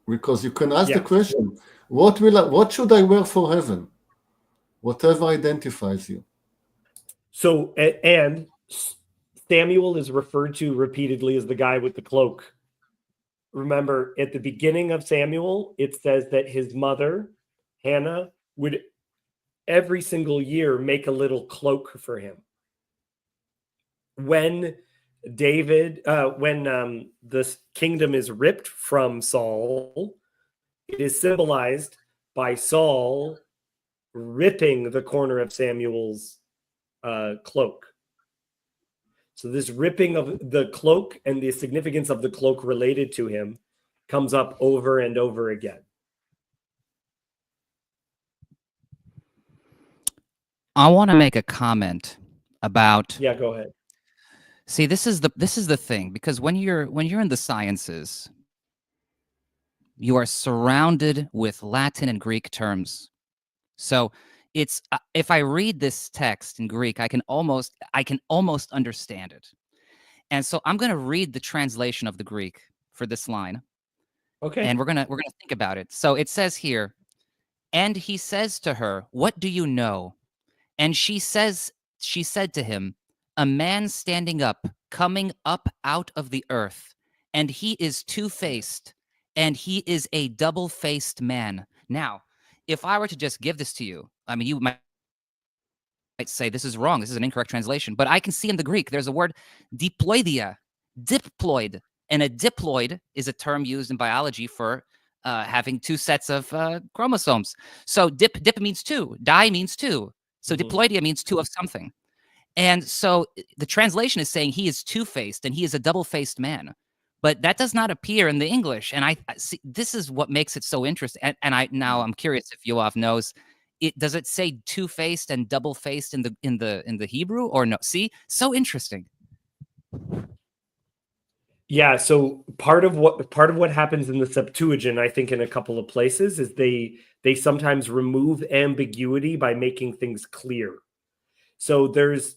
Because you can ask the question, what should I wear for heaven? Whatever identifies you. So, and Samuel is referred to repeatedly as the guy with the cloak. Remember, at the beginning of Samuel, it says that his mother, Hannah, would every single year make a little cloak for him. When the kingdom is ripped from Saul, it is symbolized by Saul ripping the corner of Samuel's cloak. So this ripping of the cloak and the significance of the cloak related to him comes up over and over again. I want to make a comment about. Yeah, go ahead. See, this is the thing, because when you're in the sciences, you are surrounded with Latin and Greek terms. So it's if I read this text in Greek, I can almost understand it. And so I'm going to read the translation of the Greek for this line. Okay. And we're going to think about it. So it says here, and he says to her, "What do you know?" And she said to him, "A man standing up, coming up out of the earth, and he is two-faced, and he is a double-faced man." Now, if I were to just give this to you, I mean, you might say this is wrong, this is an incorrect translation, but I can see in the Greek there's a word diploidia, diploid, and a diploid is a term used in biology for having two sets of chromosomes. So dip means two, di means two. So diploidia means two of something. And so the translation is saying he is two-faced and he is a double-faced man. But that does not appear in the English. And I see this is what makes it so interesting. And I'm curious if Yoav knows. Does it say two-faced and double-faced in the Hebrew or no? See, so interesting. Yeah, so part of what happens in the Septuagint, I think, in a couple of places, is they sometimes remove ambiguity by making things clear. So there's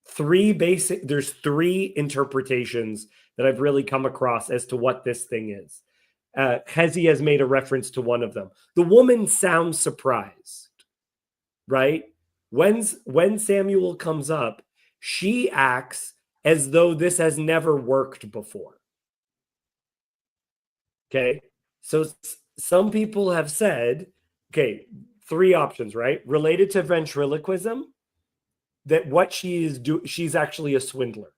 three interpretations that I've really come across as to what this thing is. Hezi has made a reference to one of them. The woman sounds surprised, right? When Samuel comes up, she acts as though this has never worked before. Okay, so some people have said, okay, three options, right? Related to ventriloquism, that what she's actually a swindler.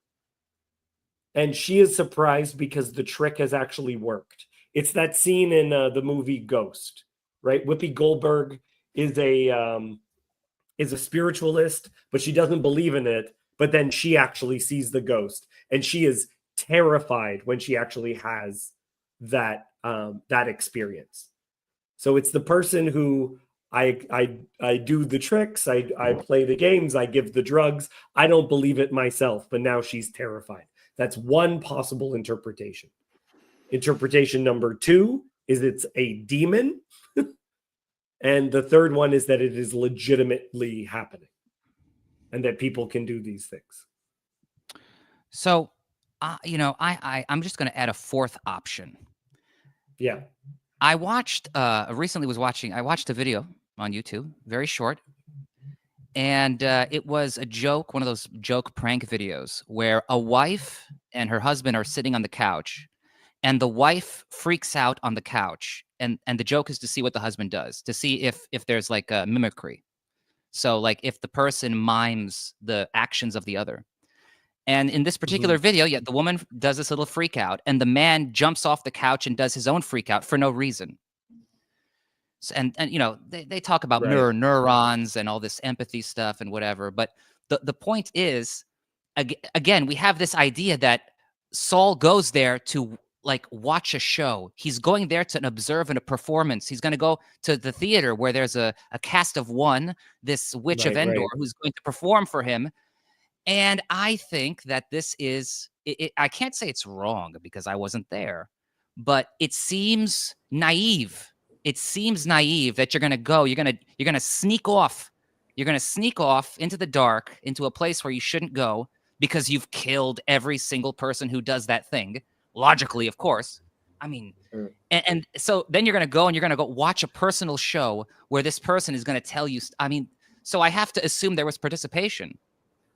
and she is surprised because the trick has actually worked. It's that scene in the movie Ghost, right? Whoopi Goldberg is a spiritualist, but she doesn't believe in it. But then she actually sees the ghost, and she is terrified when she actually has that that experience. So it's the person who I do the tricks, I play the games, I give the drugs. I don't believe it myself, but now she's terrified. That's one possible interpretation. Interpretation number 2 is it's a demon. And the third one is that it is legitimately happening and that people can do these things. So, I'm just going to add a fourth option. Yeah. I watched I watched a video on YouTube, very short. And it was a joke, one of those joke prank videos where a wife and her husband are sitting on the couch, and the wife freaks out on the couch, and the joke is to see what the husband does, to see if there's like a mimicry. So like if the person mimes the actions of the other. And in this particular video, yeah, the woman does this little freak out, and the man jumps off the couch and does his own freak out for no reason. So, and they talk about mirror neurons and all this empathy stuff and whatever. But the point is, again, we have this idea that Saul goes there to like watch a show. He's going there to observe a performance. He's going to go to the theater where there's a cast of one, this witch of Endor, who's going to perform for him. And I think that this is, I can't say it's wrong because I wasn't there, but it seems naive. It seems naive that you're going to sneak off. You're going to sneak off into the dark, into a place where you shouldn't go because you've killed every single person who does that thing. Logically, of course. I mean, and so then you're going to go watch a personal show where this person is going to tell you, I mean, so I have to assume there was participation.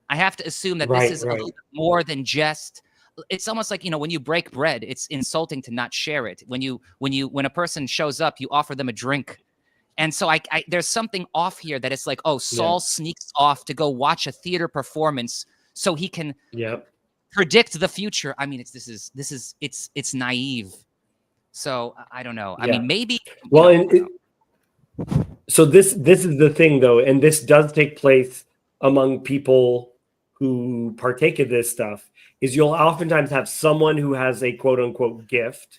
I have to assume that this is a little bit more than just, it's almost like, when you break bread, it's insulting to not share it. When a person shows up, you offer them a drink. And so there's something off here that it's like, oh, Saul sneaks off to go watch a theater performance so he can predict the future. I mean, it's naive. So I don't know. I mean, maybe. Well, so this is the thing though, and this does take place among people who partake of this stuff, is you'll oftentimes have someone who has a quote unquote gift.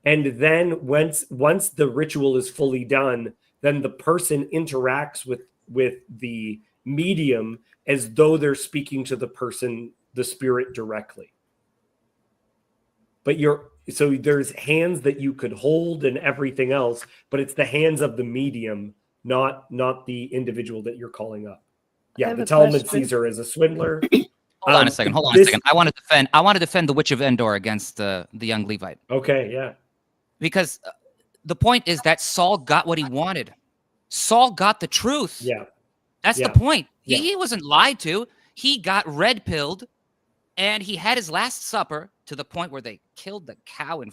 And then once the ritual is fully done, then the person interacts with the medium as though they're speaking to the person, the spirit directly. But so there's hands that you could hold and everything else, but it's the hands of the medium, not the individual that you're calling up. Yeah, the Talmud sees her as a swindler. Hold on a second. I want to defend the Witch of Endor against the young Levite. Okay, yeah. Because the point is that Saul got what he wanted. Saul got the truth. Yeah. That's the point. He wasn't lied to. He got red-pilled, and he had his last supper to the point where they killed the cow. And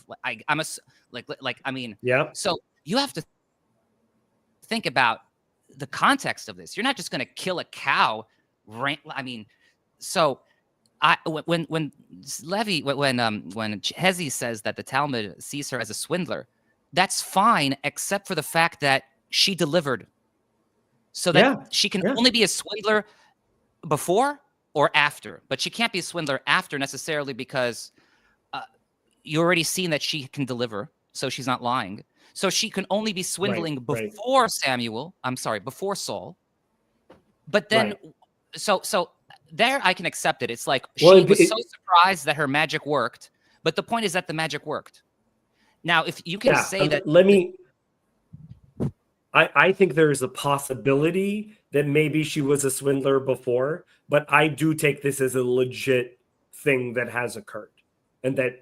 So you have to think about the context of this. You're not just going to kill a cow. I mean, so when Hezi says that the Talmud sees her as a swindler, that's fine, except for the fact that she delivered. So that she can only be a swindler before or after, but she can't be a swindler after necessarily because you already seen that she can deliver, so she's not lying. So she can only be swindling before before Saul. But then, so there I can accept it. It's like she was so surprised that her magic worked, but the point is that the magic worked. Now, if you can say that, I think there's a possibility that maybe she was a swindler before, but I do take this as a legit thing that has occurred, and that,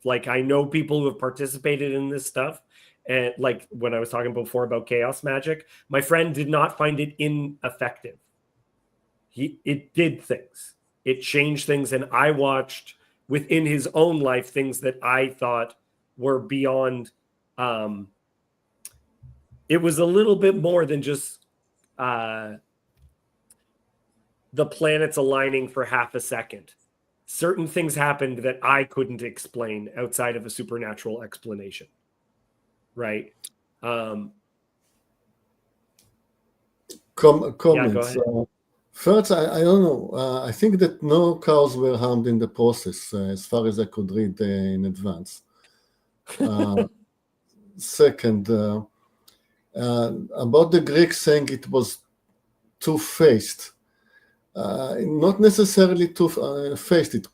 like, I know people who have participated in this stuff. And like when I was talking before about chaos magic, my friend did not find it ineffective. It did things. It changed things. And I watched within his own life things that I thought were beyond. It was a little bit more than just the planets aligning for half a second. certain things happened that I couldn't explain outside of a supernatural explanation. Right? Comments. Yeah, First, I don't know. I think that no cows were harmed in the process, as far as I could read in advance. Second, about the Greeks saying it was two-faced. Not necessarily two-faced. It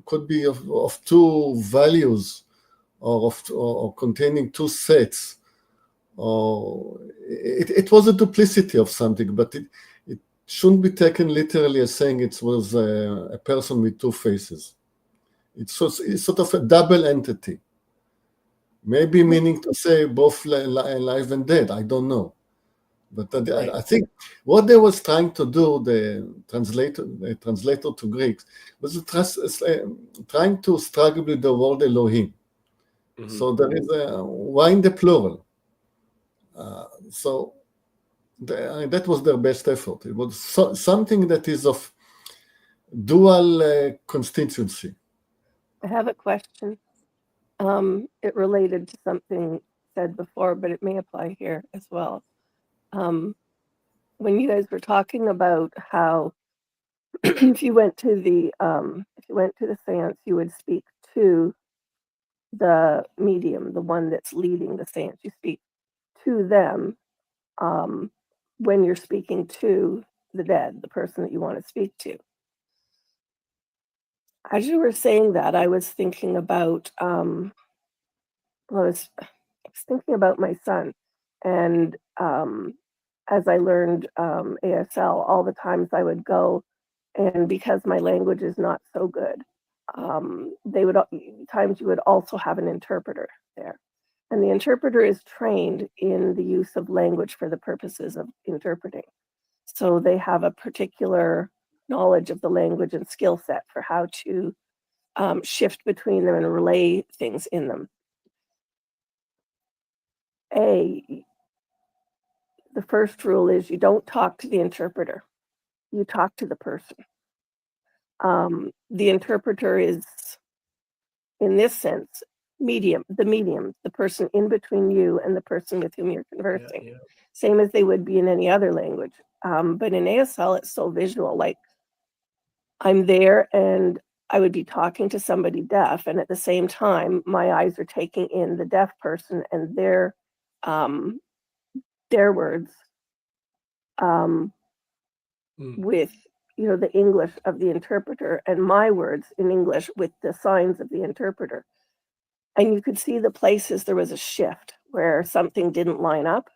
could be of two values, or containing two sets. Or it was a duplicity of something, but it shouldn't be taken literally as saying it was a person with two faces. It's sort of a double entity. Maybe meaning to say both alive and dead. I don't know. But I think what they was trying to do, the translator to Greek, was trying to struggle with the word Elohim. Mm-hmm. So there is why in the plural. So that was their best effort. It was something that is of dual constituency. I have a question. It related to something said before, but it may apply here as well. When you guys were talking about how if you went to the seance, you would speak to the medium, the one that's leading the seance. You speak to them when you're speaking to the dead, the person that you want to speak to. As you were saying that, I was thinking about I was thinking about my son, and as I learned ASL, all the times I would go, and because my language is not so good, times you would also have an interpreter there. And the interpreter is trained in the use of language for the purposes of interpreting. So they have a particular knowledge of the language and skill set for how to shift between them and relay things in them. The first rule is you don't talk to the interpreter. You talk to the person. The interpreter is, in this sense, the person in between you and the person with whom you're conversing. Yeah. Same as they would be in any other language. But in ASL, it's so visual. Like, I'm there and I would be talking to somebody deaf, and at the same time, my eyes are taking in the deaf person and their words with the English of the interpreter, and my words in English with the signs of the interpreter. And you could see the places there was a shift where something didn't line up.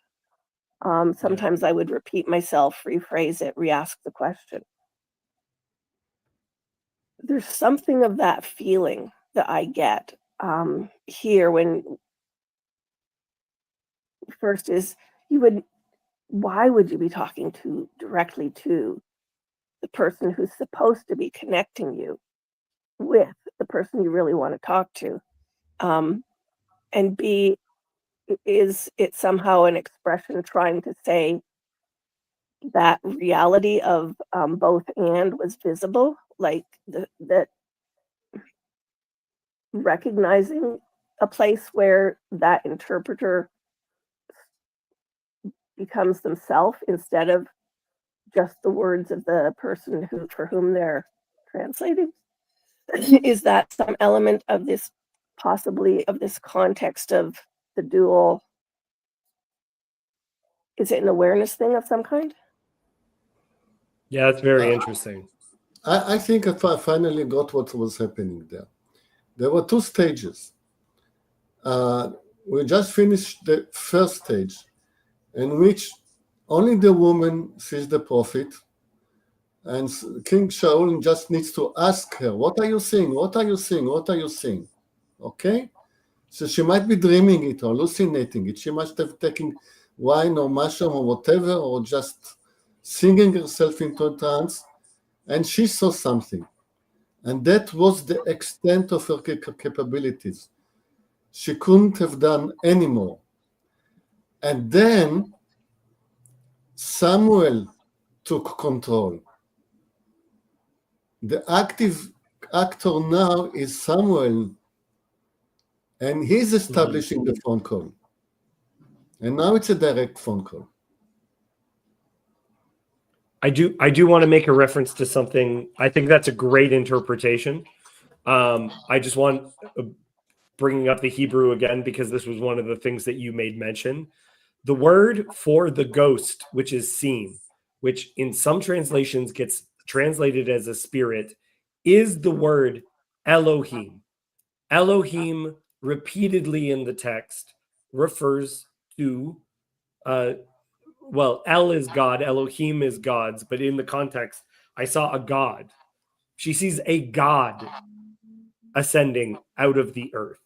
Sometimes I would repeat myself, rephrase it, re-ask the question. There's something of that feeling that I get here when first is why would you be talking directly to the person who's supposed to be connecting you with the person you really want to talk to? And B, is it somehow an expression trying to say that reality of both and was visible, like that recognizing a place where that interpreter becomes themselves instead of just the words of the person for whom they're translating? Is that some element of this, possibly of this context of the dual? Is it an awareness thing of some kind? Yeah, that's very interesting. I think I finally got what was happening there. There were two stages. We just finished the first stage, in which only the woman sees the prophet, and King Shaul just needs to ask her, what are you seeing? What are you seeing? What are you seeing? Okay? So she might be dreaming it or hallucinating it. She must have taken wine or mushroom or whatever, or just singing herself into a trance, and she saw something. And that was the extent of her capabilities. She couldn't have done any more. And then Samuel took control. The active actor now is Samuel, and he's establishing the phone call. And now it's a direct phone call. I do want to make a reference to something. I think that's a great interpretation. I just want bringing up the Hebrew again, because this was one of the things that you made mention. The word for the ghost, which is seen, which in some translations gets translated as a spirit, is the word Elohim. Elohim repeatedly in the text refers to, well, El is God, Elohim is gods, but in the context, I saw a God. She sees a God ascending out of the earth,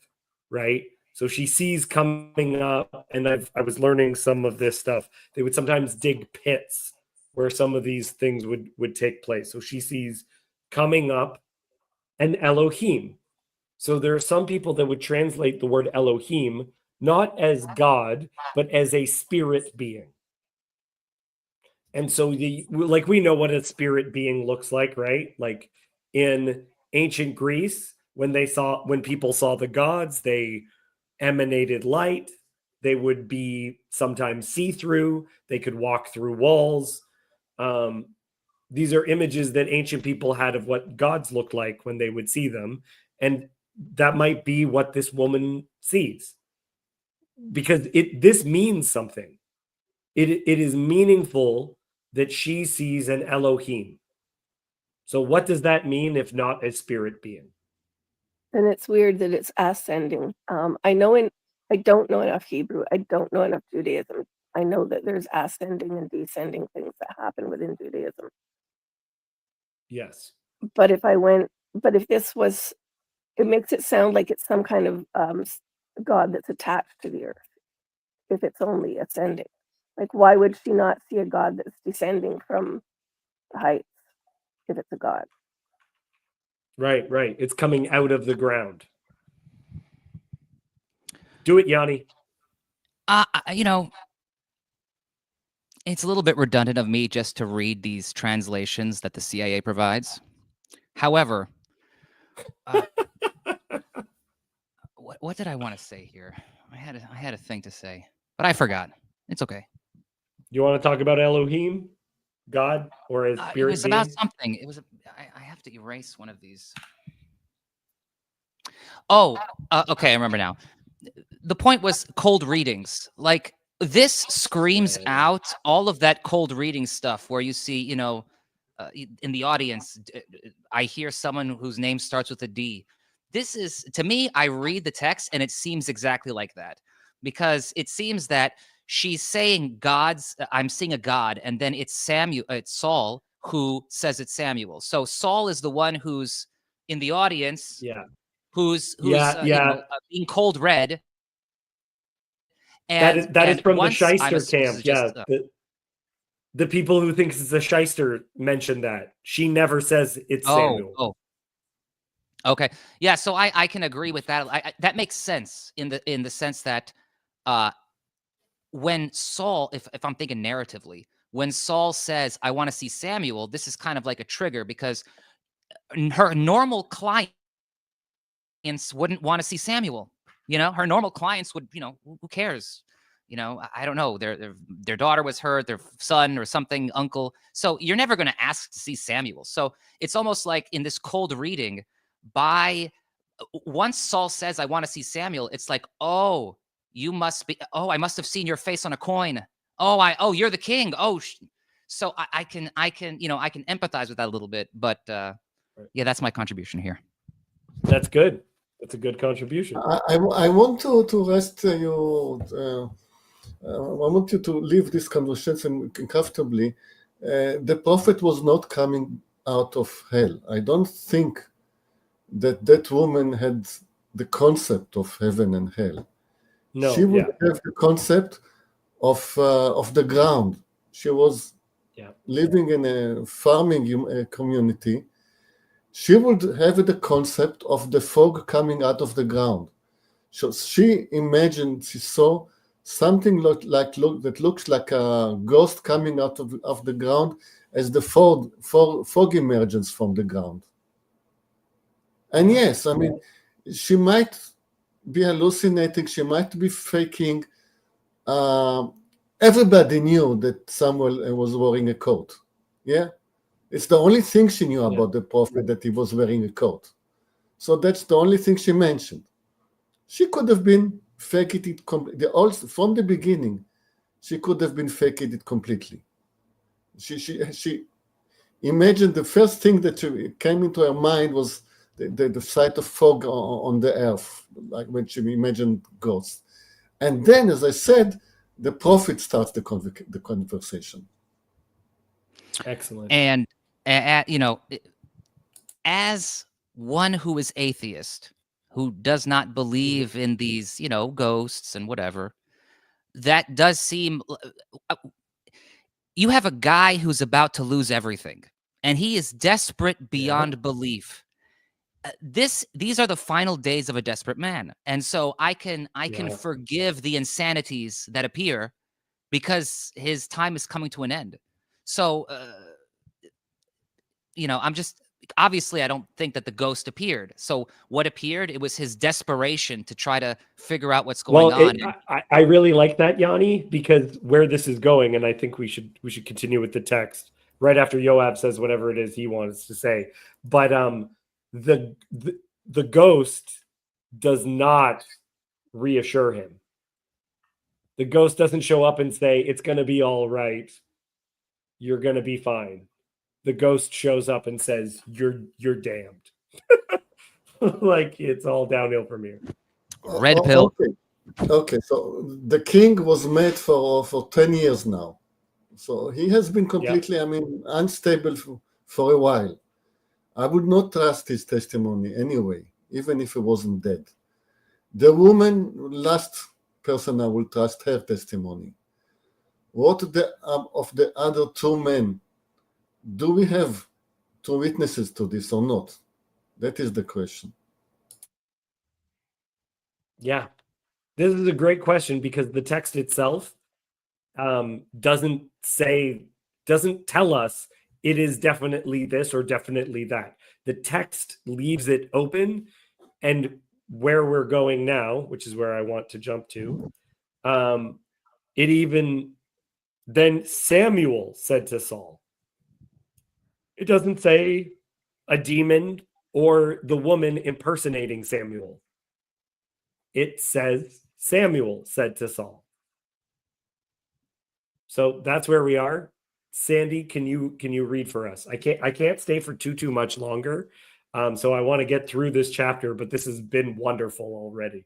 right? So she sees coming up, and I was learning some of this stuff. They would sometimes dig pits where some of these things would take place. So she sees coming up an Elohim. So there are some people that would translate the word Elohim not as God, but as a spirit being. And so like we know what a spirit being looks like, right? Like in ancient Greece, when people saw the gods, they emanated light. They would be sometimes see-through. They could walk through walls. These are images that ancient people had of what gods looked like when they would see them. And that might be what this woman sees. Because this means something. It is meaningful that she sees an Elohim. So what does that mean if not a spirit being? And it's weird that it's ascending. I don't know enough Hebrew. I don't know enough Judaism. I know that there's ascending and descending things that happen within Judaism. Yes. But if this was, it makes it sound like it's some kind of God that's attached to the earth, if it's only ascending. Like, why would she not see a God that's descending from the heights if it's a God? Right. It's coming out of the ground. Do it, Yawni. It's a little bit redundant of me just to read these translations that the CIA provides. However, what did I want to say here? I had a thing to say, but I forgot. It's okay. You want to talk about Elohim, God, or as spirit it was being? about something. It was. I have to erase one of these. Oh, okay. I remember now. The point was cold readings. Like, this screams out all of that cold reading stuff where you see, in the audience, I hear someone whose name starts with a D. This is, to me, I read the text and it seems exactly like that, because it seems that she's saying I'm seeing a God, and then it's Saul who says it's Samuel. So Saul is the one who's in the audience, who's being cold read. And that is from the once shyster camp. just, the people who think it's a shyster mentioned that. She never says it's Samuel. Oh. Okay. Yeah, so I can agree with that. That makes sense in the sense that when Saul, if I'm thinking narratively, when Saul says, I want to see Samuel, this is kind of like a trigger, because her normal clients wouldn't want to see Samuel. Her normal clients would, who cares? I don't know. Their daughter was hurt, their son or something, uncle. So you're never going to ask to see Samuel. So it's almost like in this cold reading, once Saul says, I want to see Samuel, it's like, oh, you must be, I must have seen your face on a coin. You're the king. So I can empathize with that a little bit, but yeah, that's my contribution here. That's good. That's a good contribution. I want to rest you. I want you to leave this conversation comfortably. The prophet was not coming out of hell. I don't think that woman had the concept of heaven and hell. No, she would have the concept of the ground. She was living in a farming community. She would have the concept of the fog coming out of the ground. So she imagined, she saw something that looks like a ghost coming out of the ground as the fog emerges from the ground. And yes, I mean, she might be hallucinating, she might be faking. Everybody knew that Samuel was wearing a coat. Yeah, it's the only thing she knew about the prophet, that he was wearing a coat. So that's the only thing she mentioned. She could have been faking it from the beginning. She could have been faking it completely. She imagined, the first thing that came into her mind was the sight of fog on the earth, like when she imagined ghosts. And then, as I said, the prophet starts the conversation. Excellent. And you know, as one who is atheist, who does not believe in these, you know, ghosts and whatever, that does seem. You have a guy who's about to lose everything, and he is desperate beyond belief. These are the final days of a desperate man, and so I can forgive the insanities that appear because his time is coming to an end. So, you know, I'm just obviously I don't think that the ghost appeared. So what appeared? It was his desperation to try to figure out what's going on. I really like that, Yawni, because where this is going, and I think we should continue with the text right after Yoab says whatever it is he wants to say. But the ghost does not reassure him. The ghost doesn't show up and say, it's going to be all right. You're going to be fine. The ghost shows up and says, you're damned. Like, it's all downhill from here. Red pill. Okay, so the king was made for 10 years now. So he has been completely, I mean, unstable for a while. I would not trust his testimony anyway, even if he wasn't dead. The woman, last person I will trust her testimony. What of the other two men? Do we have two witnesses to this or not? That is the question. Yeah, this is a great question because the text itself doesn't tell us it is definitely this or definitely that. The text leaves it open, and where we're going now, which is where I want to jump to, it even then Samuel said to Saul. It doesn't say a demon or the woman impersonating Samuel. It says Samuel said to Saul. So that's where we are. Sandy, can you read for us? I can't stay for too much longer. So I want to get through this chapter, but this has been wonderful already.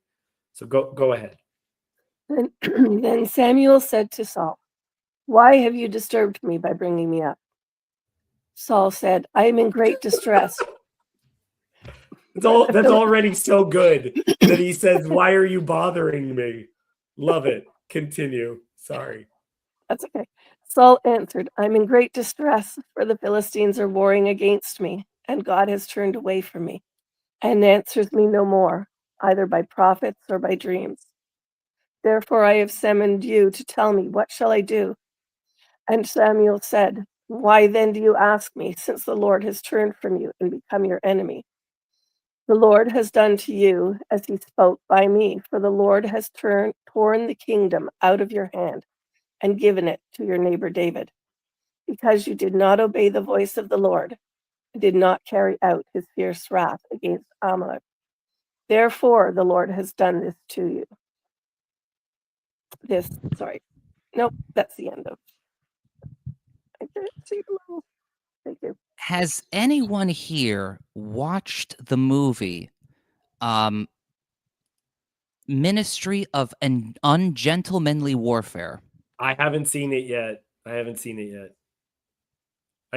So go ahead. Then Samuel said to Saul, "Why have you disturbed me by bringing me up?" Saul said, "I am in great distress." That's already so good that he says, "Why are you bothering me?" Love it. Continue. Sorry. That's okay. Saul answered, "I'm in great distress, for the Philistines are warring against me, and God has turned away from me, and answers me no more, either by prophets or by dreams. Therefore I have summoned you to tell me, what shall I do?" And Samuel said, "Why then do you ask me, since the Lord has turned from you and become your enemy? The Lord has done to you as he spoke by me, for the Lord has torn the kingdom out of your hand and given it to your neighbor David, because you did not obey the voice of the Lord and did not carry out his fierce wrath against Amalek. Therefore the Lord has done this to you." That's the end of. I can't see below. Thank you. Has anyone here watched the movie Ministry of an Ungentlemanly Warfare? I haven't seen it yet. I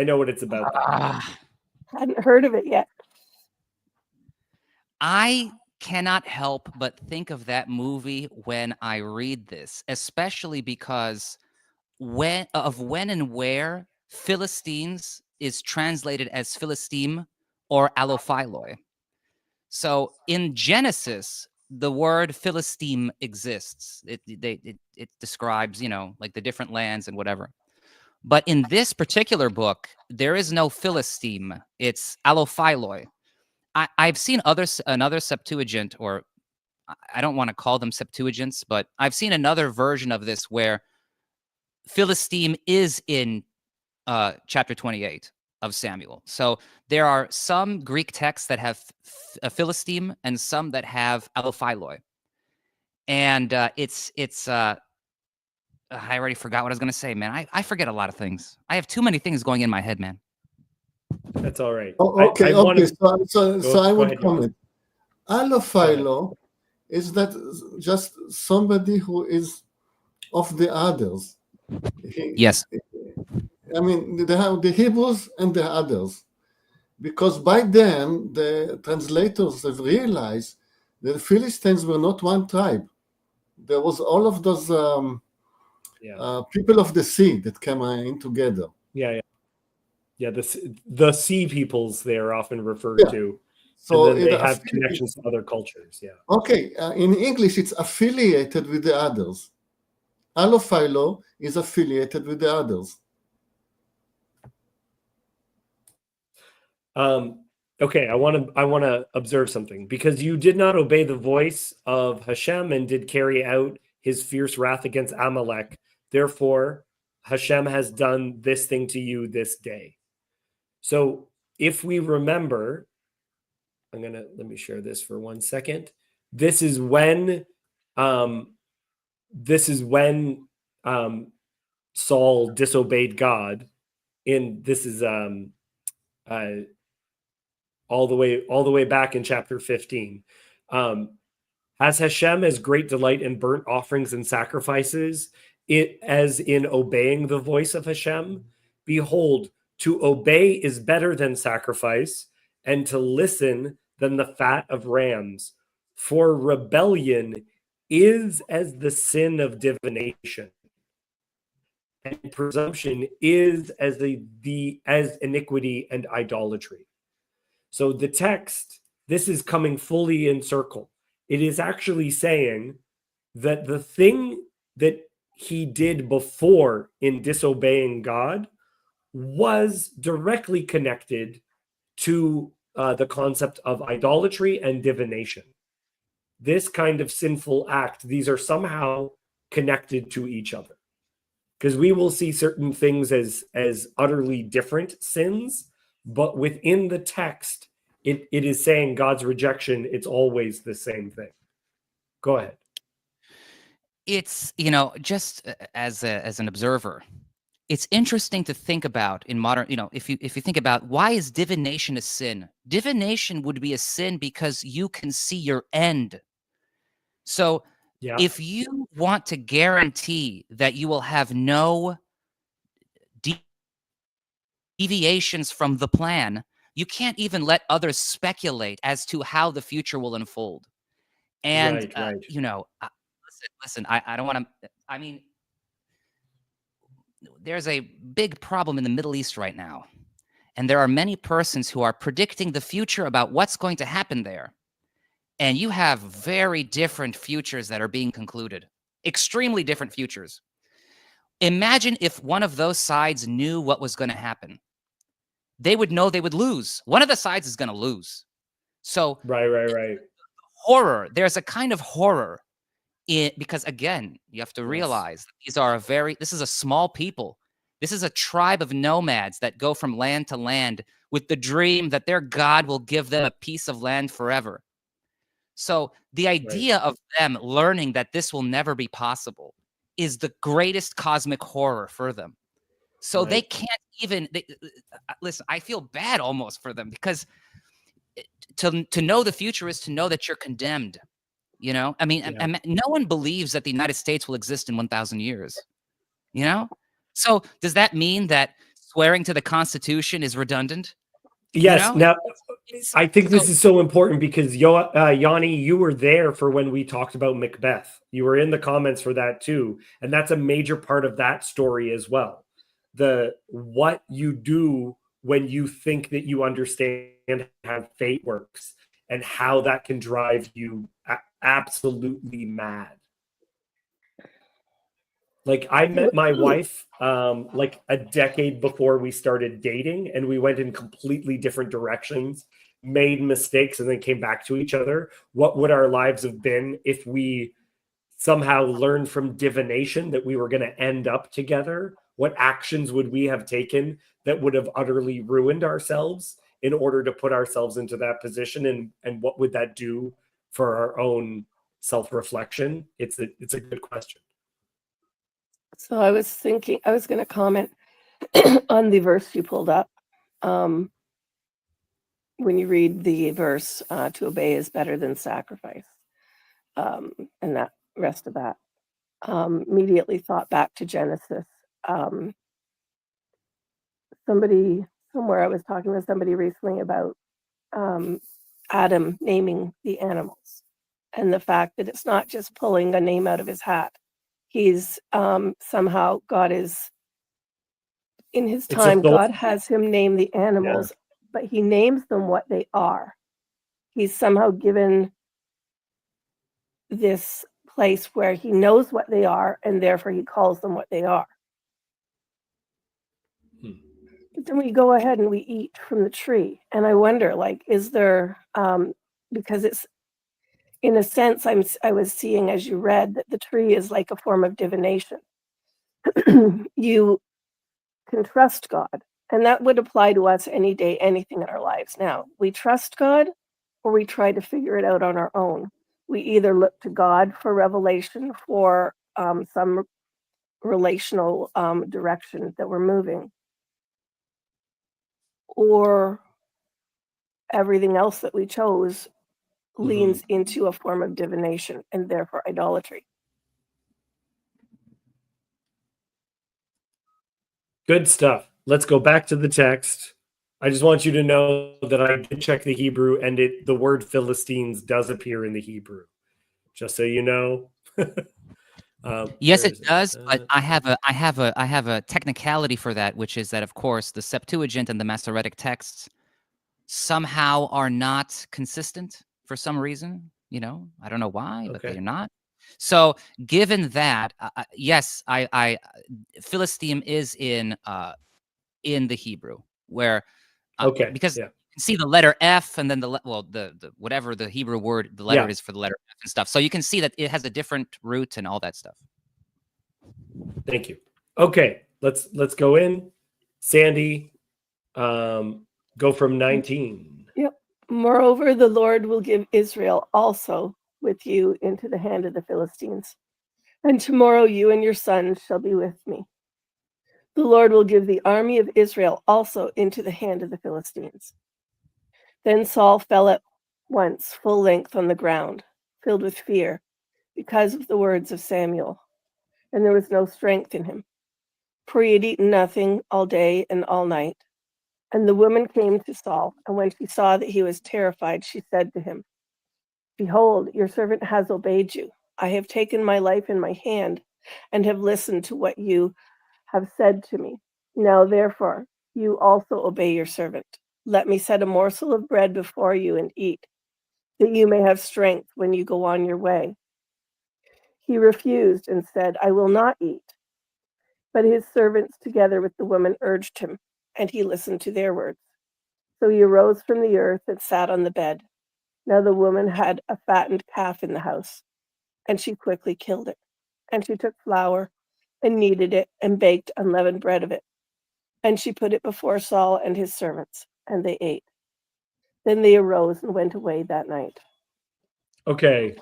know what it's about. Hadn't heard of it yet. I cannot help but think of that movie when I read this, especially because when and where Philistines is translated as Philistine or Allophiloi. So in Genesis, the word Philistine exists. It describes, you know, like the different lands and whatever. But in this particular book, there is no Philistine. It's Allophiloi. I've seen another Septuagint, or I don't want to call them Septuagints, but I've seen another version of this where Philistine is in chapter 28 of Samuel. So there are some Greek texts that have a Philistine and some that have allophiloi. And I already forgot what I was going to say, man. I forget a lot of things. I have too many things going in my head, man. That's all right. Oh, okay, I okay. wanna- So I go would ahead, Jan. comment. Allophilo is that just somebody who is of the others. Yes. I mean, they have the Hebrews and the others. Because by then, the translators have realized that the Philistines were not one tribe. There was all of those people of the sea that came in together. Yeah. The sea peoples they are often referred to. So and then they have connections to other cultures. Yeah. Okay. In English, it's affiliated with the others. Allophilo is affiliated with the others. Okay, I want to observe something, because you did not obey the voice of Hashem and did carry out his fierce wrath against Amalek. Therefore, Hashem has done this thing to you this day. So if we remember, let me share this for 1 second. This is when Saul disobeyed God. This is all the way back in chapter 15. Has Hashem as great delight in burnt offerings and sacrifices, as in obeying the voice of Hashem? Behold, to obey is better than sacrifice, and to listen than the fat of rams. For rebellion is as the sin of divination, and presumption is as as iniquity and idolatry. So the text, this is coming fully in circle. It is actually saying that the thing that he did before in disobeying God was directly connected to the concept of idolatry and divination. This kind of sinful act, these are somehow connected to each other, because we will see certain things as utterly different sins, but within the text, it is saying God's rejection, it's always the same thing. Go ahead. It's, just as an observer, it's interesting to think about in modern, if you think about, why is divination a sin? Divination would be a sin because you can see your end. So if you want to guarantee that you will have no deviations from the plan, you can't even let others speculate as to how the future will unfold. And, right. Listen, I don't want to, I mean, there's a big problem in the Middle East right now. And there are many persons who are predicting the future about what's going to happen there. And you have very different futures that are being concluded, extremely different futures. Imagine if one of those sides knew what was going to happen. They would know they would lose. One of the sides is going to lose. So right. Horror. There's a kind of horror because, again, you have to realize this is a small people. This is a tribe of nomads that go from land to land with the dream that their God will give them a piece of land forever. So the idea of them learning that this will never be possible is the greatest cosmic horror for them. So they can't even listen. I feel bad almost for them, because to know the future is to know that you're condemned. I mean, no one believes that the United States will exist in 1,000 years. So does that mean that swearing to the Constitution is redundant? Yes. Now, I think this is so important, because Yawni, you were there for when we talked about Macbeth. You were in the comments for that too, and that's a major part of that story as well. What you do when you think that you understand how fate works, and how that can drive you absolutely mad. Like, I met my wife like a decade before we started dating, and we went in completely different directions. made mistakes and then came back to each other, what would our lives have been if we somehow learned from divination that we were going to end up together? What actions would we have taken that would have utterly ruined ourselves in order to put ourselves into that position? And what would that do for our own self-reflection? It's a good question. So I was thinking, I was going to comment on the verse you pulled up. When you read the verse, to obey is better than sacrifice, and that rest of that, immediately thought back to Genesis. Somewhere I was talking with somebody recently about Adam naming the animals, and the fact that it's not just pulling a name out of his hat. He's somehow God is in his time. God has him name the animals, but he names them what they are. He's somehow given this place where he knows what they are, and therefore he calls them what they are. But then we go ahead and we eat from the tree, and I wonder, like, is there because it's, in a sense, I was seeing as you read that the tree is like a form of divination. You can trust God, and that would apply to us any day, anything in our lives. Now, we trust God, or we try to figure it out on our own. We either look to God for revelation, for some relational direction that we're moving, or everything else that we chose leans into a form of divination and therefore idolatry. Good stuff. Let's go back to the text. I just want you to know that I did check the Hebrew, and the word Philistines does appear in the Hebrew. Just so you know. Yes, it does. But I have a technicality for that, which is that, of course, the Septuagint and the Masoretic texts somehow are not consistent for some reason. You know, I don't know why, but they're not. So, given that, yes, I Philistine is in the Hebrew, where because you can see the letter F and then the whatever the Hebrew word the letter is for the letter F and stuff. So you can see that it has a different root and all that stuff. Thank you. Okay, let's go in. Sandy, go from 19. Yep. Moreover, the Lord will give Israel also with you into the hand of the Philistines. And tomorrow you and your sons shall be with me. The Lord will give the army of Israel also into the hand of the Philistines. Then Saul fell at once full length on the ground, filled with fear, because of the words of Samuel. And there was no strength in him, for he had eaten nothing all day and all night. And the woman came to Saul, and when she saw that he was terrified, she said to him, Behold, your servant has obeyed you. I have taken my life in my hand and have listened to what you have said to me. Now, therefore, you also obey your servant. Let me set a morsel of bread before you and eat, that you may have strength when you go on your way. He refused and said, I will not eat. But his servants together with the woman urged him, and he listened to their words. So he arose from the earth and sat on the bed. Now the woman had a fattened calf in the house, and she quickly killed it. And she took flour and kneaded it and baked unleavened bread of it. And she put it before Saul and his servants, and they ate. Then they arose and went away that night. Okay.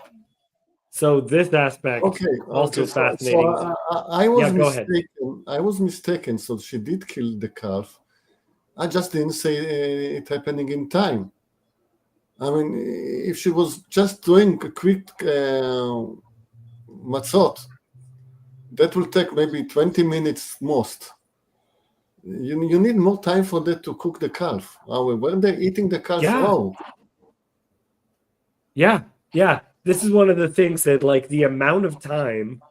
So this aspect also fascinating. So I was mistaken. I was mistaken. So she did kill the calf. I just didn't say it happening in time. I mean, if she was just doing a quick matzot, that will take maybe 20 minutes most. You need more time for that to cook the calf. When they're eating the calf raw. Yeah. This is one of the things that, like, the amount of time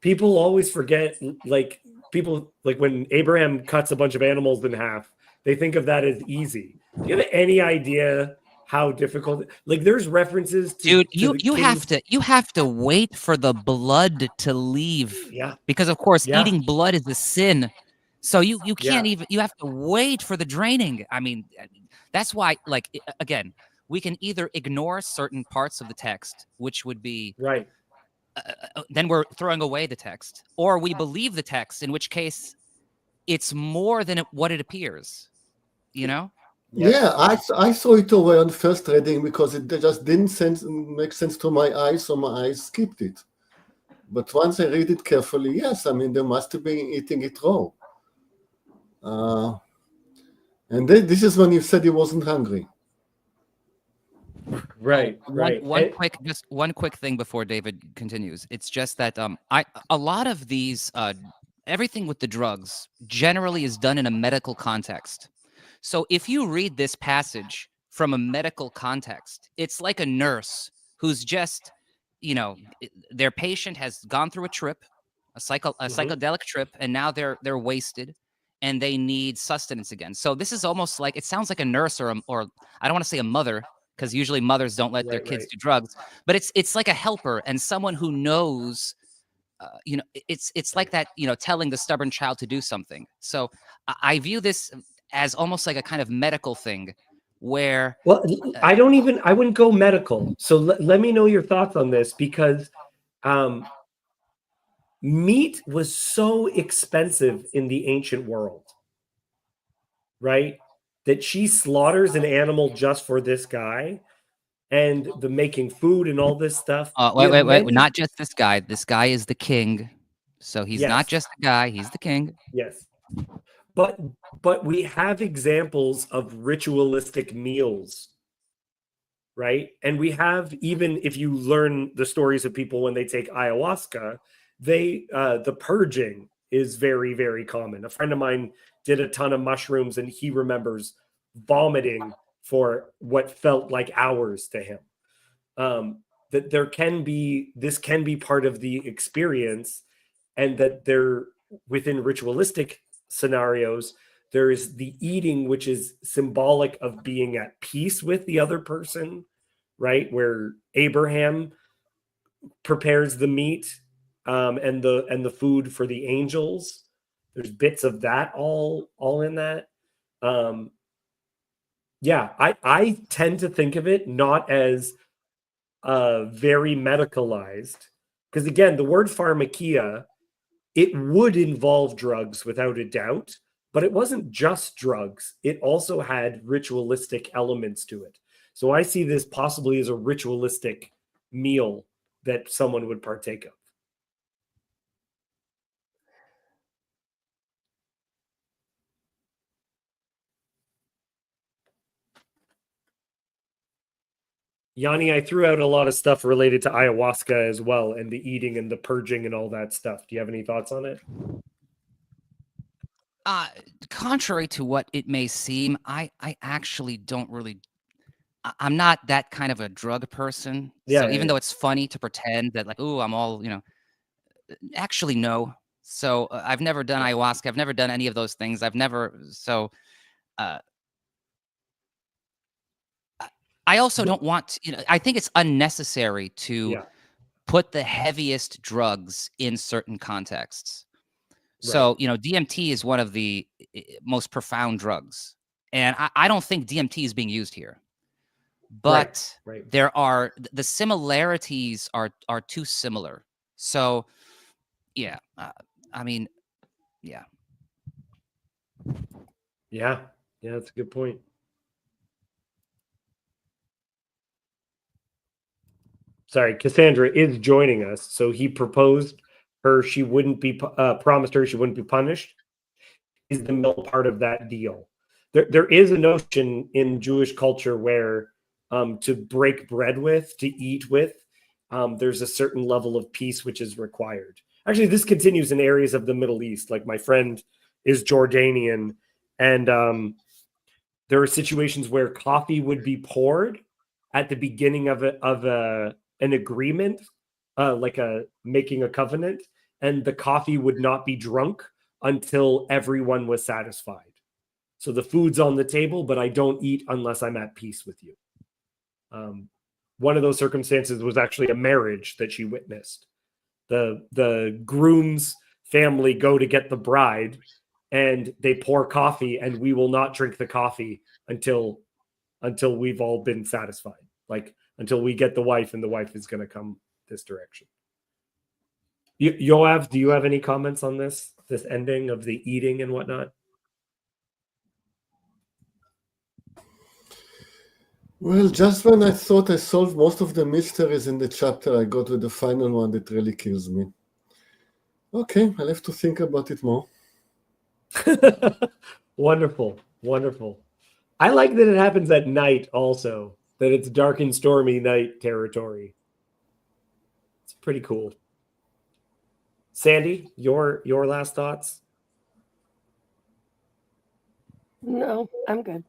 people always forget. Like, people, like, when Abraham cuts a bunch of animals in half, they think of that as easy. Do you have any idea how difficult? Like, there's references to dude. You have to wait for the blood to leave. Yeah, because of course eating blood is a sin. So you can't even, you have to wait for the draining. I mean, that's why, like, again, we can either ignore certain parts of the text, which would be right. Then we're throwing away the text, or we believe the text, in which case it's more than what it appears. You know? Yes. Yeah, I saw it away on first reading because it just didn't make sense to my eyes, so my eyes skipped it. But once I read it carefully, yes, I mean, they must have been eating it raw. And this is when you said he wasn't hungry. Right, Just one quick thing before David continues. It's just that a lot of these everything with the drugs generally is done in a medical context. So if you read this passage from a medical context, it's like a nurse who's just, you know, their patient has gone through a trip, a psychedelic trip, and now they're wasted and they need sustenance again. So this is almost like, it sounds like a nurse or I don't want to say a mother, because usually mothers don't let their kids do drugs, but it's like a helper and someone who knows, you know, it's like that, you know, telling the stubborn child to do something. So I view this as almost like a kind of medical thing where, well, I wouldn't go medical. So let me know your thoughts on this, because meat was so expensive in the ancient world, right? That she slaughters an animal just for this guy, and the making food and all this stuff. Wait, not just this guy. This guy is the king. So he's not just a guy, he's the king. Yes. But we have examples of ritualistic meals, right? And we have, even if you learn the stories of people when they take ayahuasca, the purging is very, very common. A friend of mine did a ton of mushrooms and he remembers vomiting for what felt like hours to him. That this can be part of the experience, and that there, within ritualistic scenarios, there is the eating, which is symbolic of being at peace with the other person, right? Where Abraham prepares the meat and the food for the angels. There's bits of that all in that. Yeah, I tend to think of it not as very medicalized, because again, the word pharmakia, it would involve drugs without a doubt, but it wasn't just drugs. It also had ritualistic elements to it. So I see this possibly as a ritualistic meal that someone would partake of. Yawni, I threw out a lot of stuff related to ayahuasca as well, and the eating and the purging and all that stuff. Do you have any thoughts on it? Contrary to what it may seem, I actually don't really, I'm not that kind of a drug person. Yeah, so even though it's funny to pretend that, like, oh, I'm all, you know, actually no. So I've never done ayahuasca. I've never done any of those things. I've never, so I also don't want to, you know, I think it's unnecessary to put the heaviest drugs in certain contexts. So, you know, DMT is one of the most profound drugs. And I don't think DMT is being used here. But there are, the similarities are too similar. So, yeah, I mean, yeah. Yeah, that's a good point. Sorry, Cassandra is joining us. So he proposed her, she wouldn't be, promised her she wouldn't be punished. Is the middle part of that deal. There is a notion in Jewish culture where to break bread with, to eat with, there's a certain level of peace which is required. Actually, this continues in areas of the Middle East. Like, my friend is Jordanian, and there are situations where coffee would be poured at the beginning of an agreement, like making a covenant, and the coffee would not be drunk until everyone was satisfied. So the food's on the table, but I don't eat unless I'm at peace with you. One of those circumstances was actually a marriage that she witnessed. The groom's family go to get the bride, and they pour coffee, and we will not drink the coffee until we've all been satisfied. Like until we get the wife, and the wife is going to come this direction. Yoav, do you have any comments on this ending of the eating and whatnot? Well, just when I thought I solved most of the mysteries in the chapter, I got to the final one that really kills me. Okay, I'll have to think about it more. Wonderful, wonderful. I like that it happens at night also, that it's dark and stormy night territory. It's pretty cool. Sandy, your last thoughts? No, I'm good.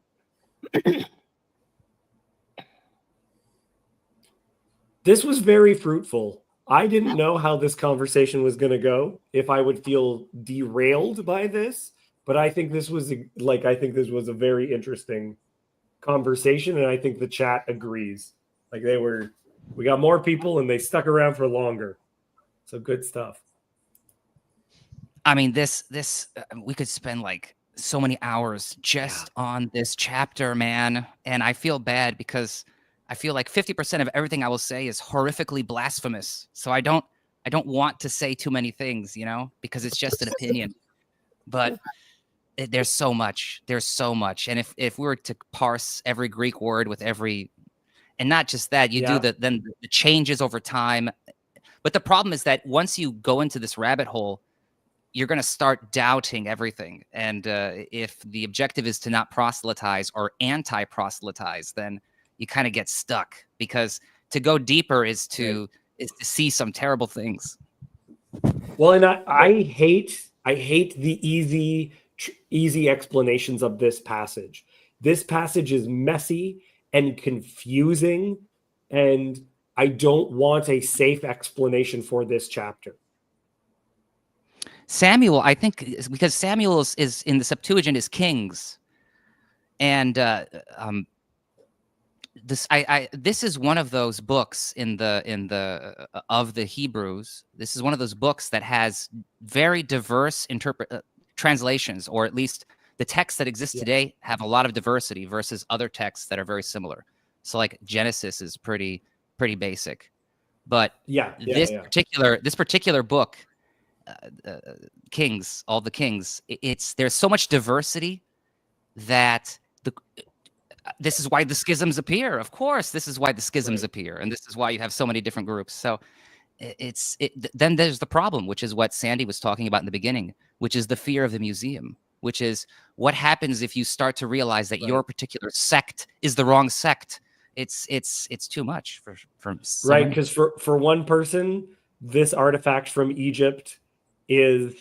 This was very fruitful. I didn't know how this conversation was going to go, if I would feel derailed by this, but I think this was a very interesting conversation, and I think the chat agrees. Like we got more people and they stuck around for longer. So good stuff. I mean, this we could spend like so many hours just on this chapter, man. And I feel bad because I feel like 50% of everything I will say is horrifically blasphemous. So I don't want to say too many things, you know, because it's just an opinion. But there's so much. There's so much. And if we were to parse every Greek word with every, and not just that, you do then the changes over time. But the problem is that once you go into this rabbit hole, you're going to start doubting everything. And if the objective is to not proselytize or anti-proselytize, then you kind of get stuck, because to go deeper is to see some terrible things. Well, and I hate the easy explanations of this passage. This passage is messy and confusing, and I don't want a safe explanation for this chapter. Samuel, I think, because Samuel is in the Septuagint is kings, and this is one of those books in the of the Hebrews. This is one of those books that has very diverse translations, or at least the texts that exist today have a lot of diversity versus other texts that are very similar. So, like Genesis is pretty basic, but this particular book. Kings, all the kings, there's so much diversity that this is why the schisms appear. Of course, this is why the schisms appear, and this is why you have so many different groups. So then there's the problem, which is what Sandy was talking about in the beginning, which is the fear of the museum, which is what happens if you start to realize that your particular sect is the wrong sect. It's too much for right, because for one person, this artifact from Egypt is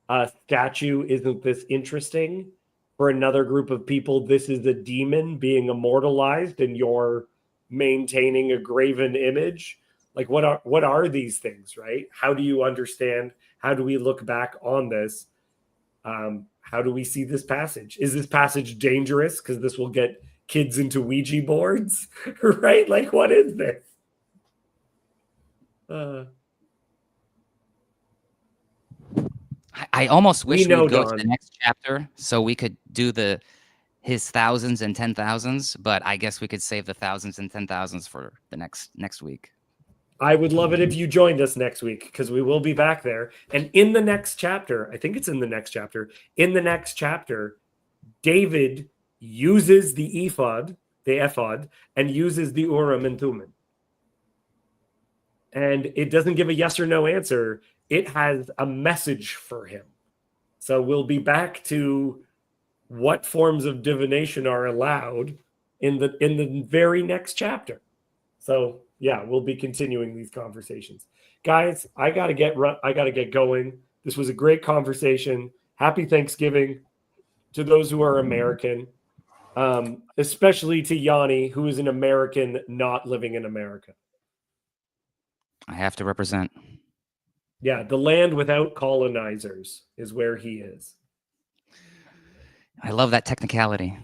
a statue. Isn't this interesting? For another group of people, this is a demon being immortalized, and you're maintaining a graven image. Like, what are these things, right? How do you understand? How do we look back on this? How do we see this passage? Is this passage dangerous because this will get kids into Ouija boards, right? Like, what is this? I almost wish we would go to the next chapter so we could do his thousands and 10,000s, but I guess we could save the thousands and 10,000s for the next week. I would love it if you joined us next week, because we will be back there. And in the next chapter, I think it's in the next chapter, David uses the ephod, and uses the Urim and Thummim. And it doesn't give a yes or no answer. It has a message for him. So we'll be back to what forms of divination are allowed in the very next chapter. So yeah, we'll be continuing these conversations. Guys, I gotta get going. This was a great conversation. Happy Thanksgiving to those who are American, especially to Yawni, who is an American not living in America. I have to represent. Yeah, the land without colonizers is where he is. I love that technicality.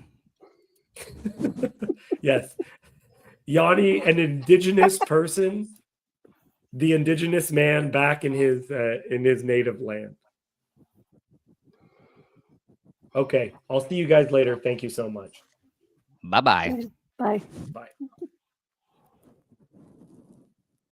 Yes. Yawni, an indigenous person, the indigenous man back in his native land. Okay, I'll see you guys later. Thank you so much. Bye-bye. Bye. Bye.